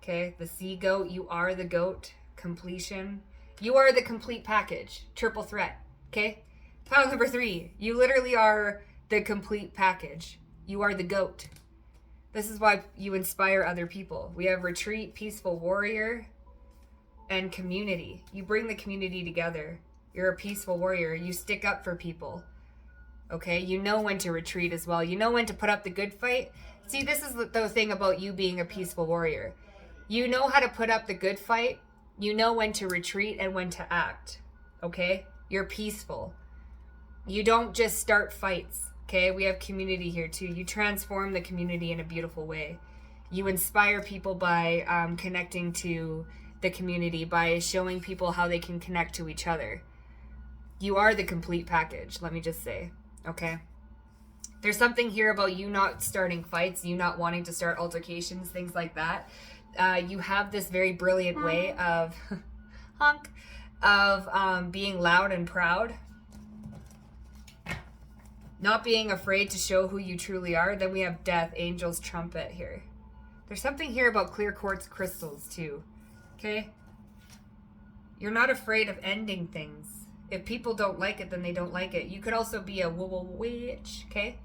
Okay, the sea goat, you are the goat. Completion, you are the complete package. Triple threat. Okay, pile number 3, you literally are the complete package. You are the goat. This is why you inspire other people. We have retreat, peaceful warrior, and community. You bring the community together. You're a peaceful warrior. You stick up for people. Okay, you know when to retreat as well. You know when to put up the good fight. See, this is the thing about you being a peaceful warrior. You know how to put up the good fight. You know when to retreat and when to act. Okay, You're peaceful. You don't just start fights, okay? We have community here too. You transform the community in a beautiful way. You inspire people by connecting to the community, by showing people how they can connect to each other. You are the complete package, let me just say, okay? There's something here about you not starting fights, you not wanting to start altercations, things like that. You have this very brilliant way of being loud and proud, not being afraid to show who you truly are. Then we have death, angels, trumpet here. There's something here about clear quartz crystals too, okay? You're not afraid of ending things. If people don't like it, then they don't like it. You could also be a witch, okay?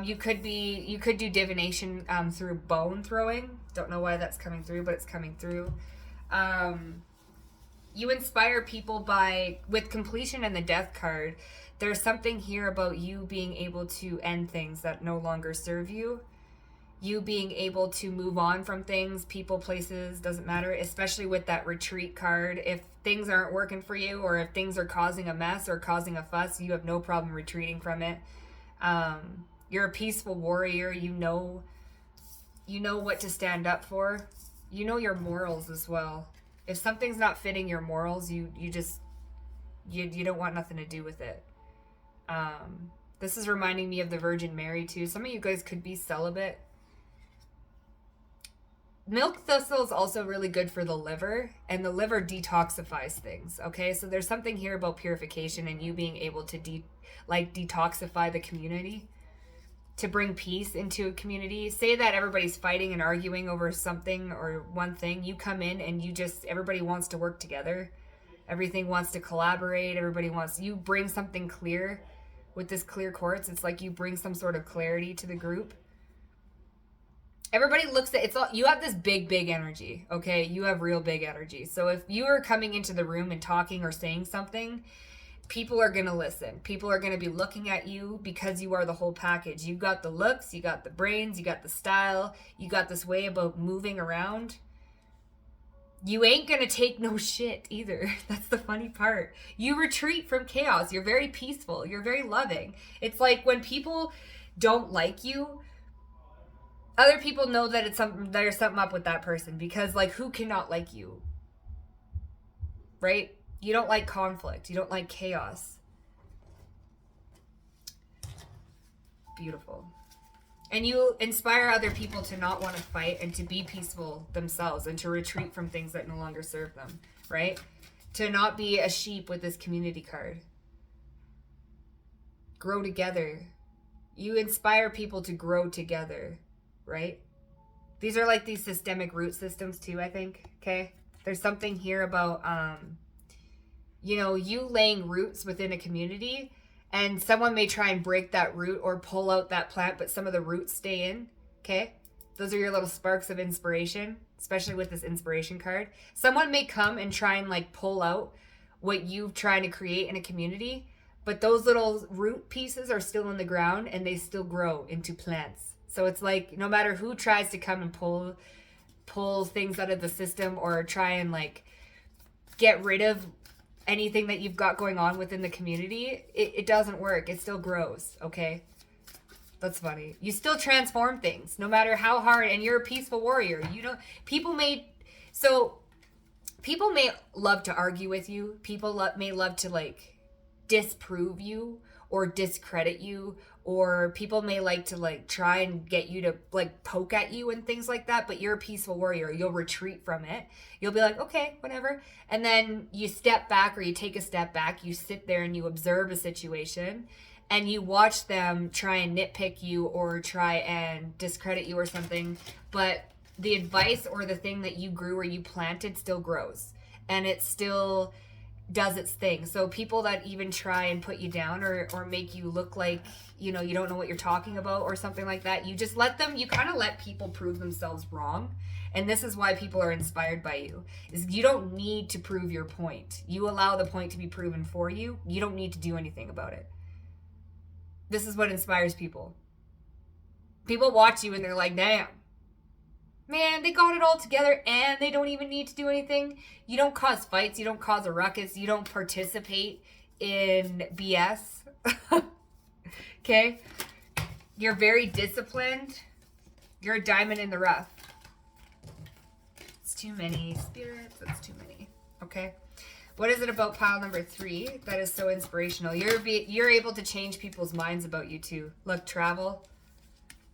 You could do divination through bone throwing. Don't know why that's coming through, but it's coming through. You inspire people with completion and the death card. There's something here about you being able to end things that no longer serve you. You being able to move on from things, people, places, doesn't matter, especially with that retreat card. If things aren't working for you, or if things are causing a mess or causing a fuss, you have no problem retreating from it. You're a peaceful warrior. You know what to stand up for. You know your morals as well. If something's not fitting your morals, you don't want nothing to do with it. This is reminding me of the Virgin Mary too. Some of you guys could be celibate. Milk thistle is also really good for the liver, and the liver detoxifies things, okay? So there's something here about purification and you being able to detoxify the community, to bring peace into a community. Say that everybody's fighting and arguing over something or one thing. You come in and everybody wants to work together. Everything wants to collaborate. You bring something clear with this clear quartz. It's like you bring some sort of clarity to the group. Everybody looks at you have this big energy, okay? You have real big energy. So if you are coming into the room and talking or saying something, people are going to listen. People are going to be looking at you because you are the whole package. You got the looks, you got the brains, you got the style, you got this way about moving around. You ain't going to take no shit either. That's the funny part. You retreat from chaos. You're very peaceful. You're very loving. It's like when people don't like you, other people know that there's something up with that person, because like, who cannot like you? Right? You don't like conflict. You don't like chaos. Beautiful. And you inspire other people to not want to fight and to be peaceful themselves and to retreat from things that no longer serve them, right? To not be a sheep with this community card. Grow together. You inspire people to grow together, right? These are like these systemic root systems too, I think, okay? There's something here about, you laying roots within a community, and someone may try and break that root or pull out that plant, but some of the roots stay in, okay? Those are your little sparks of inspiration, especially with this inspiration card. Someone may come and try and like pull out what you've trying to create in a community, but those little root pieces are still in the ground and they still grow into plants. So it's like, no matter who tries to come and pull things out of the system or try and like get rid of anything that you've got going on within the community, it doesn't work. It still grows, okay? That's funny. You still transform things, no matter how hard, and you're a peaceful warrior. People may love to argue with you. People may love to like disprove you or discredit you, or people may like to like try and get you to like poke at you and things like that, but you're a peaceful warrior. You'll retreat from it. You'll be like, okay, whatever. And then you step back, or you take a step back, you sit there and you observe a situation and you watch them try and nitpick you or try and discredit you or something, but the advice or the thing that you grew or you planted still grows, and it still does its thing. So people that even try and put you down or make you look like, you don't know what you're talking about or something like that, you just you kind of let people prove themselves wrong. And this is why people are inspired by you, is you don't need to prove your point. You allow the point to be proven for you. You don't need to do anything about it. This is what inspires people. People watch you and they're like, damn, man, they got it all together and they don't even need to do anything. You don't cause fights. You don't cause a ruckus. You don't participate in BS. Okay? You're very disciplined. You're a diamond in the rough. It's too many spirits. That's too many. Okay? What is it about pile number 3 that is so inspirational? You're able to change people's minds about you too. Look, travel.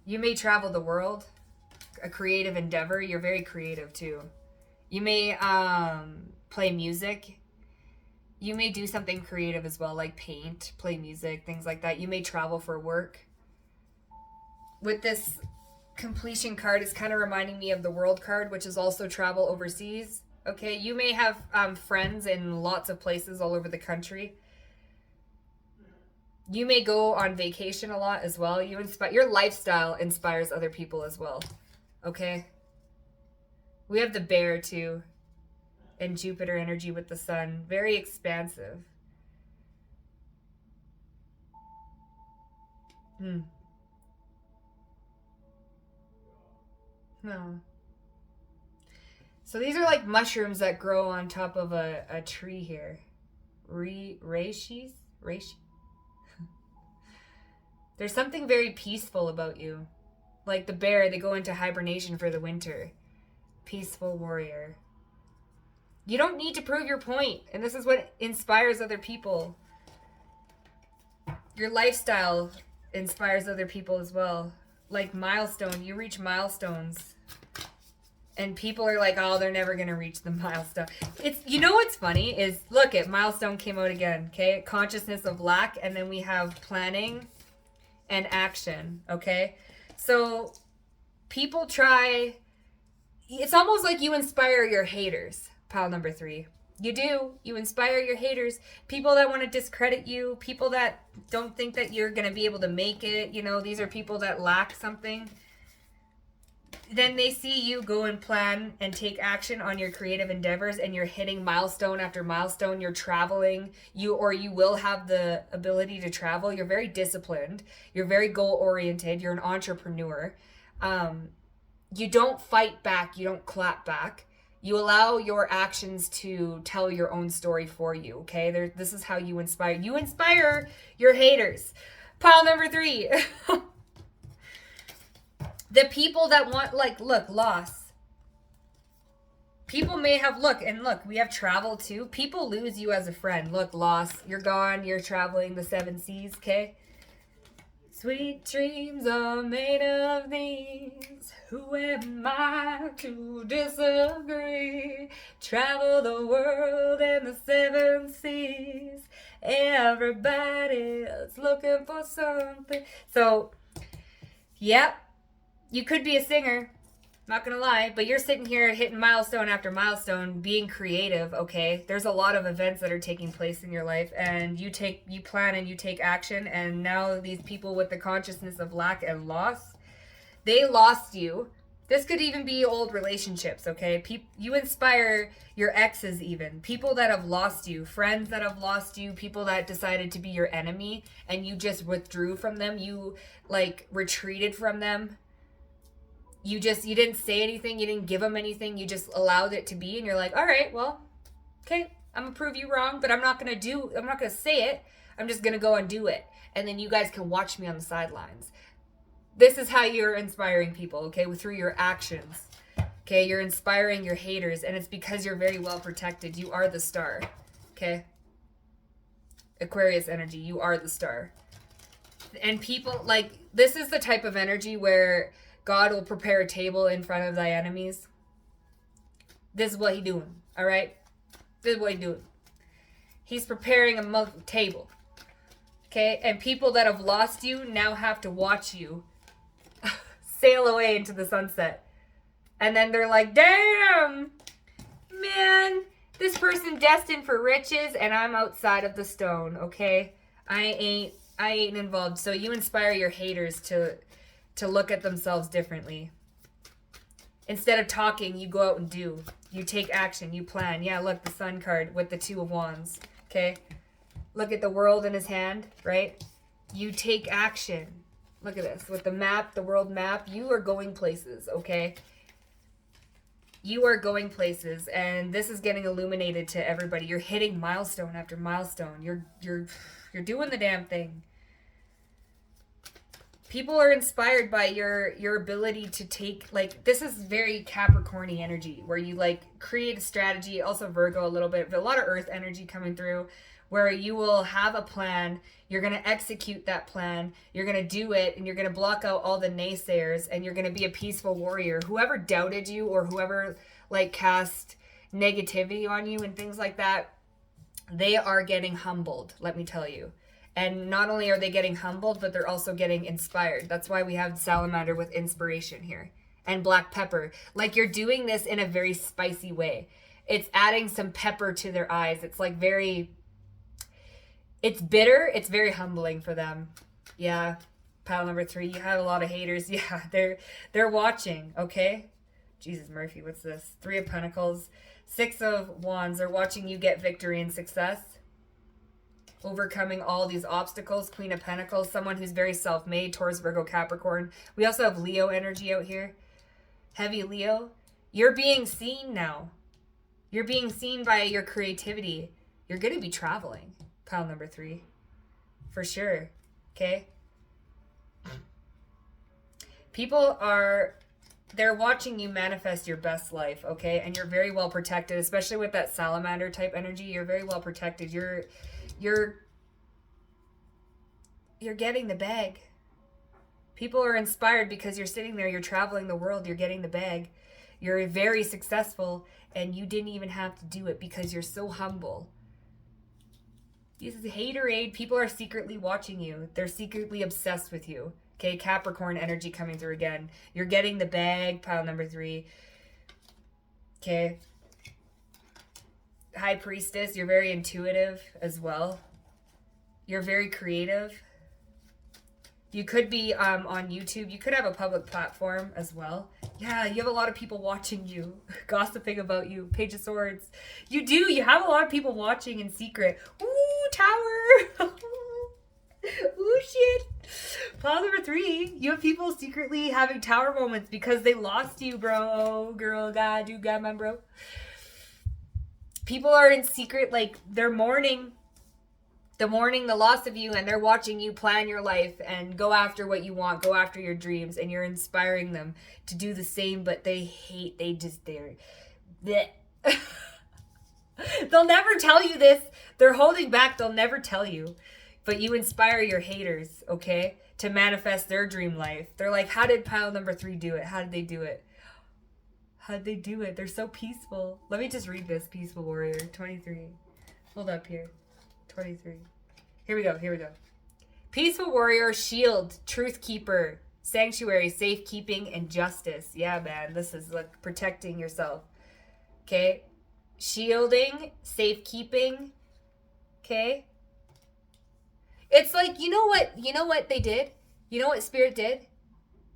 You may travel the world. A creative endeavor. You're very creative too. You may play music. You may do something creative as well, like paint, play music, things like that. You may travel for work. With this completion card, it's kind of reminding me of the world card, which is also travel overseas. Okay, you may have friends in lots of places all over the country. You may go on vacation a lot as well. Your lifestyle inspires other people as well. Okay? We have the bear too. And Jupiter energy with the sun. Very expansive. No. So these are like mushrooms that grow on top of a tree here. Reishi? There's something very peaceful about you. Like the bear, they go into hibernation for the winter. Peaceful warrior. You don't need to prove your point, and this is what inspires other people. Your lifestyle inspires other people as well. Like milestone, you reach milestones. And people are like, oh, they're never going to reach the milestone. You know what's funny is, look, milestone came out again, okay? Consciousness of lack, and then we have planning and action, okay? So people try, it's almost like you inspire your haters, pile number 3. You do. You inspire your haters. People that want to discredit you, people that don't think that you're going to be able to make it, these are people that lack something. Then they see you go and plan and take action on your creative endeavors, and you're hitting milestone after milestone. You're traveling. You will have the ability to travel. You're very disciplined. You're very goal-oriented. You're an entrepreneur. You don't fight back. You don't clap back. You allow your actions to tell your own story for you, okay? This is how you inspire. You inspire your haters. Pile number 3. The people that want, loss. People may have, we have travel too. People lose you as a friend. Look, loss. You're gone. You're traveling the 7 seas, okay? Sweet dreams are made of these. Who am I to disagree? Travel the world and the 7 seas. Everybody's looking for something. So, yep. You could be a singer, not gonna lie, but you're sitting here hitting milestone after milestone, being creative, okay? There's a lot of events that are taking place in your life, and you plan and you take action, and now these people with the consciousness of lack and loss, they lost you. This could even be old relationships, okay? You inspire your exes even. People that have lost you, friends that have lost you, people that decided to be your enemy, and you just withdrew from them. You, retreated from them. You didn't say anything. You didn't give them anything. You just allowed it to be. And you're like, all right, well, okay, I'm going to prove you wrong, but I'm not going to say it. I'm just going to go and do it. And then you guys can watch me on the sidelines. This is how you're inspiring people, okay, through your actions. Okay, you're inspiring your haters, and it's because you're very well protected. You are the star, okay? Aquarius energy, you are the star. And people, this is the type of energy where God will prepare a table in front of thy enemies. This is what he's doing, all right? This is what he's doing. He's preparing a table, okay? And people that have lost you now have to watch you sail away into the sunset. And then they're like, damn, man, this person destined for riches, and I'm outside of the stone, okay? I ain't involved. So you inspire your haters to look at themselves differently. Instead of talking, you go out and do. You take action. You plan. Yeah, look, the Sun card with the 2 of Wands. Okay? Look at the world in his hand, right? You take action. Look at this. With the map, the world map, you are going places, okay? You are going places, and this is getting illuminated to everybody. You're hitting milestone after milestone. You're doing the damn thing. People are inspired by your ability to take, like, this is very Capricorny energy, where you like create a strategy. Also Virgo a little bit, but a lot of earth energy coming through, where you will have a plan, you're going to execute that plan, you're going to do it, and you're going to block out all the naysayers, and you're going to be a peaceful warrior. Whoever doubted you, or whoever like cast negativity on you and things like that, they are getting humbled, let me tell you. And not only are they getting humbled, but they're also getting inspired. That's why we have salamander with inspiration here. And black pepper. Like, you're doing this in a very spicy way. It's adding some pepper to their eyes. It's like very... It's bitter. It's very humbling for them. Yeah. Pile number 3. You have a lot of haters. Yeah, they're watching, okay? Jesus, Murphy, what's this? 3 of Pentacles. 6 of Wands. They're watching you get victory and success. Overcoming all these obstacles. Queen of Pentacles, someone who's very self-made. Taurus, Virgo, Capricorn. We also have Leo energy out here. Heavy Leo. You're being seen now. You're being seen by your creativity. You're going to be traveling. Pile number 3. For sure. Okay? People are... They're watching you manifest your best life, okay? And you're very well protected, especially with that salamander type energy. You're very well protected. You're getting the bag. People are inspired because you're sitting there, you're traveling the world, you're getting the bag. You're very successful, and you didn't even have to do it because you're so humble. This is haterade. People are secretly watching you. They're secretly obsessed with you. Okay, Capricorn energy coming through again. You're getting the bag, pile number 3. Okay. High Priestess, you're very intuitive as well. You're very creative. You could be on YouTube. You could have a public platform as well. Yeah, you have a lot of people watching you, gossiping about you. Page of Swords. You do. You have a lot of people watching in secret. Ooh, Tower. Ooh, shit. Pile number 3. You have people secretly having Tower moments because they lost you, bro. Girl, guy, dude, guy, man, bro. People are in secret, like, they're mourning the loss of you, and they're watching you plan your life and go after what you want, go after your dreams, and you're inspiring them to do the same, but they're bleh. They'll never tell you this. They're holding back. They'll never tell you. But you inspire your haters, okay, to manifest their dream life. They're like, how did pile number 3 do it? How did they do it? How'd they do it? They're so peaceful. Let me just read this. Peaceful warrior. 23. Hold up here. 23. Here we go. Peaceful warrior, shield, truth keeper, sanctuary, safekeeping, and justice. Yeah, man. This is like protecting yourself. Okay? Shielding, safekeeping. Okay? It's like, you know what they did? You know what Spirit did?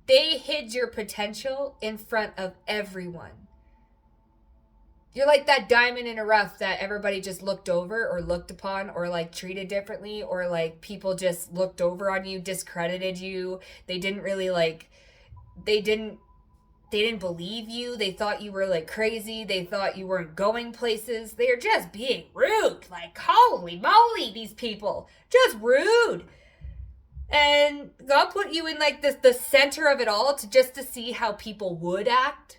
They hid your potential in front of everyone. You're like that diamond in a rough that everybody just looked over or looked upon or like treated differently, or like people just looked over on you, discredited you. They didn't really like, they didn't believe you. They thought you were like crazy. They thought you weren't going places. They're just being rude. Like, holy moly, these people. Just rude. And God put you in like this, the center of it all, to see how people would act.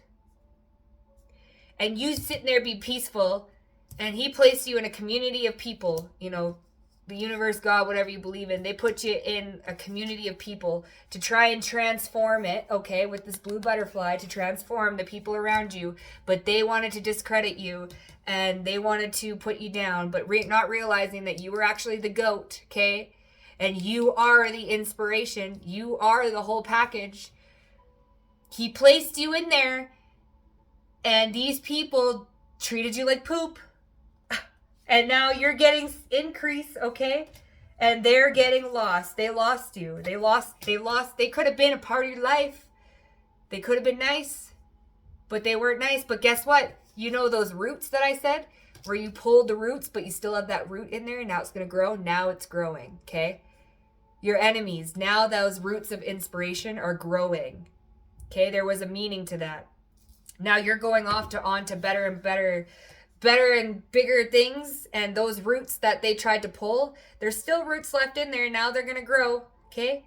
And you sitting there be peaceful, and he placed you in a community of people, you know, the universe, God, whatever you believe in. They put you in a community of people to try and transform it, okay, with this blue butterfly, to transform the people around you. But they wanted to discredit you, and they wanted to put you down, but not realizing that you were actually the GOAT, okay? And you are the inspiration. You are the whole package. He placed you in there, and these people treated you like poop. And now you're getting increase, okay? And they're getting lost. They lost you. They lost. They could have been a part of your life. They could have been nice, but they weren't nice. But guess what? You know those roots that I said? Where you pulled the roots, but you still have that root in there, and now it's going to grow. Now it's growing, okay? Your enemies, now those roots of inspiration are growing. Okay, there was a meaning to that. Now you're going on to better and better and bigger things, and those roots that they tried to pull, there's still roots left in there. Now they're going to grow, okay?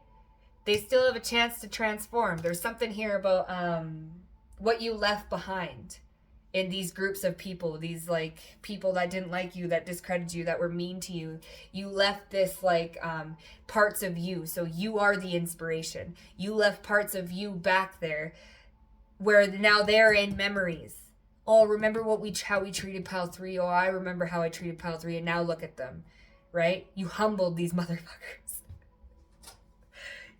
They still have a chance to transform. There's something here about what you left behind in these groups of people, these like people that didn't like you, that discredited you, that were mean to you. You left this like parts of you. So you are the inspiration. You left parts of you back there where now they're in memories. Oh, remember how we treated Pile 3? Oh, I remember how I treated Pile 3, and now look at them, right? You humbled these motherfuckers.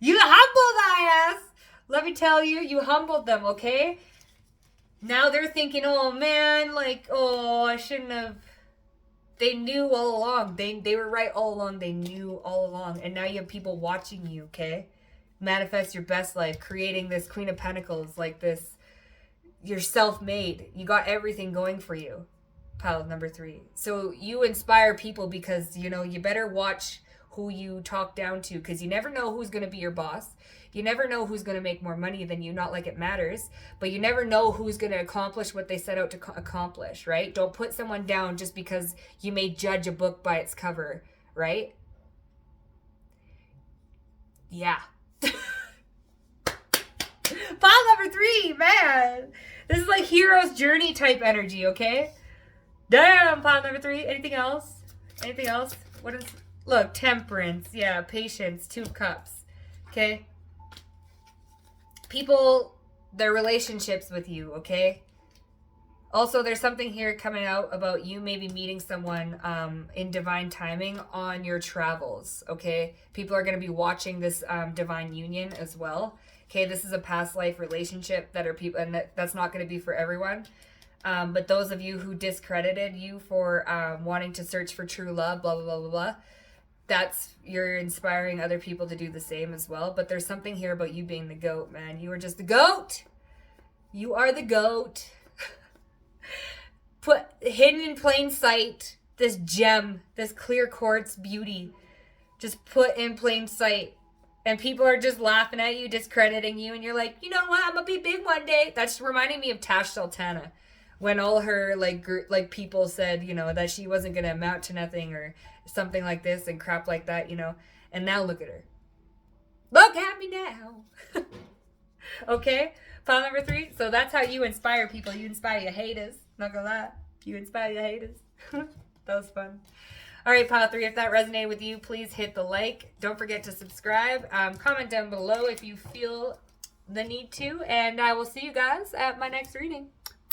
You humbled my ass. Let me tell you, you humbled them, okay? Now they're thinking, oh man, like, oh, I shouldn't have. They knew all along. They were right all along. They knew all along. And now you have people watching you, okay? Manifest your best life, creating this Queen of Pentacles, like this. You're self-made. You got everything going for you. Pile number 3. So you inspire people because, you know, you better watch who you talk down to, because you never know who's going to be your boss. You never know who's going to make more money than you. Not like it matters. But you never know who's going to accomplish what they set out to accomplish, right? Don't put someone down just because you may judge a book by its cover, right? Yeah. Pile number 3, man. This is like hero's journey type energy, okay? Damn, pile number 3. Anything else? Anything else? What is... Look, temperance. Yeah, patience. 2 of Cups. Okay? People, their relationships with you, okay? Also, there's something here coming out about you maybe meeting someone in divine timing on your travels, okay? People are going to be watching this divine union as well. Okay, this is a past life relationship that are people, and that's not going to be for everyone. But those of you who discredited you for wanting to search for true love, blah, blah, blah, blah, blah, you're inspiring other people to do the same as well. But there's something here about you being the GOAT, man. You are just the GOAT. You are the GOAT. Put hidden in plain sight, this gem, this clear quartz beauty, just put in plain sight. And people are just laughing at you, discrediting you, and you're like, you know what? I'm gonna be big one day. That's reminding me of Tash Sultana, when all her like people said, you know, that she wasn't gonna amount to nothing or something like this and crap like that, you know. And now look at her. Look at me now. Okay, pile number 3. So that's how you inspire people. You inspire your haters. Not gonna lie, you inspire your haters. That was fun. All right, pile 3, if that resonated with you, please hit the like. Don't forget to subscribe. Comment down below if you feel the need to. And I will see you guys at my next reading.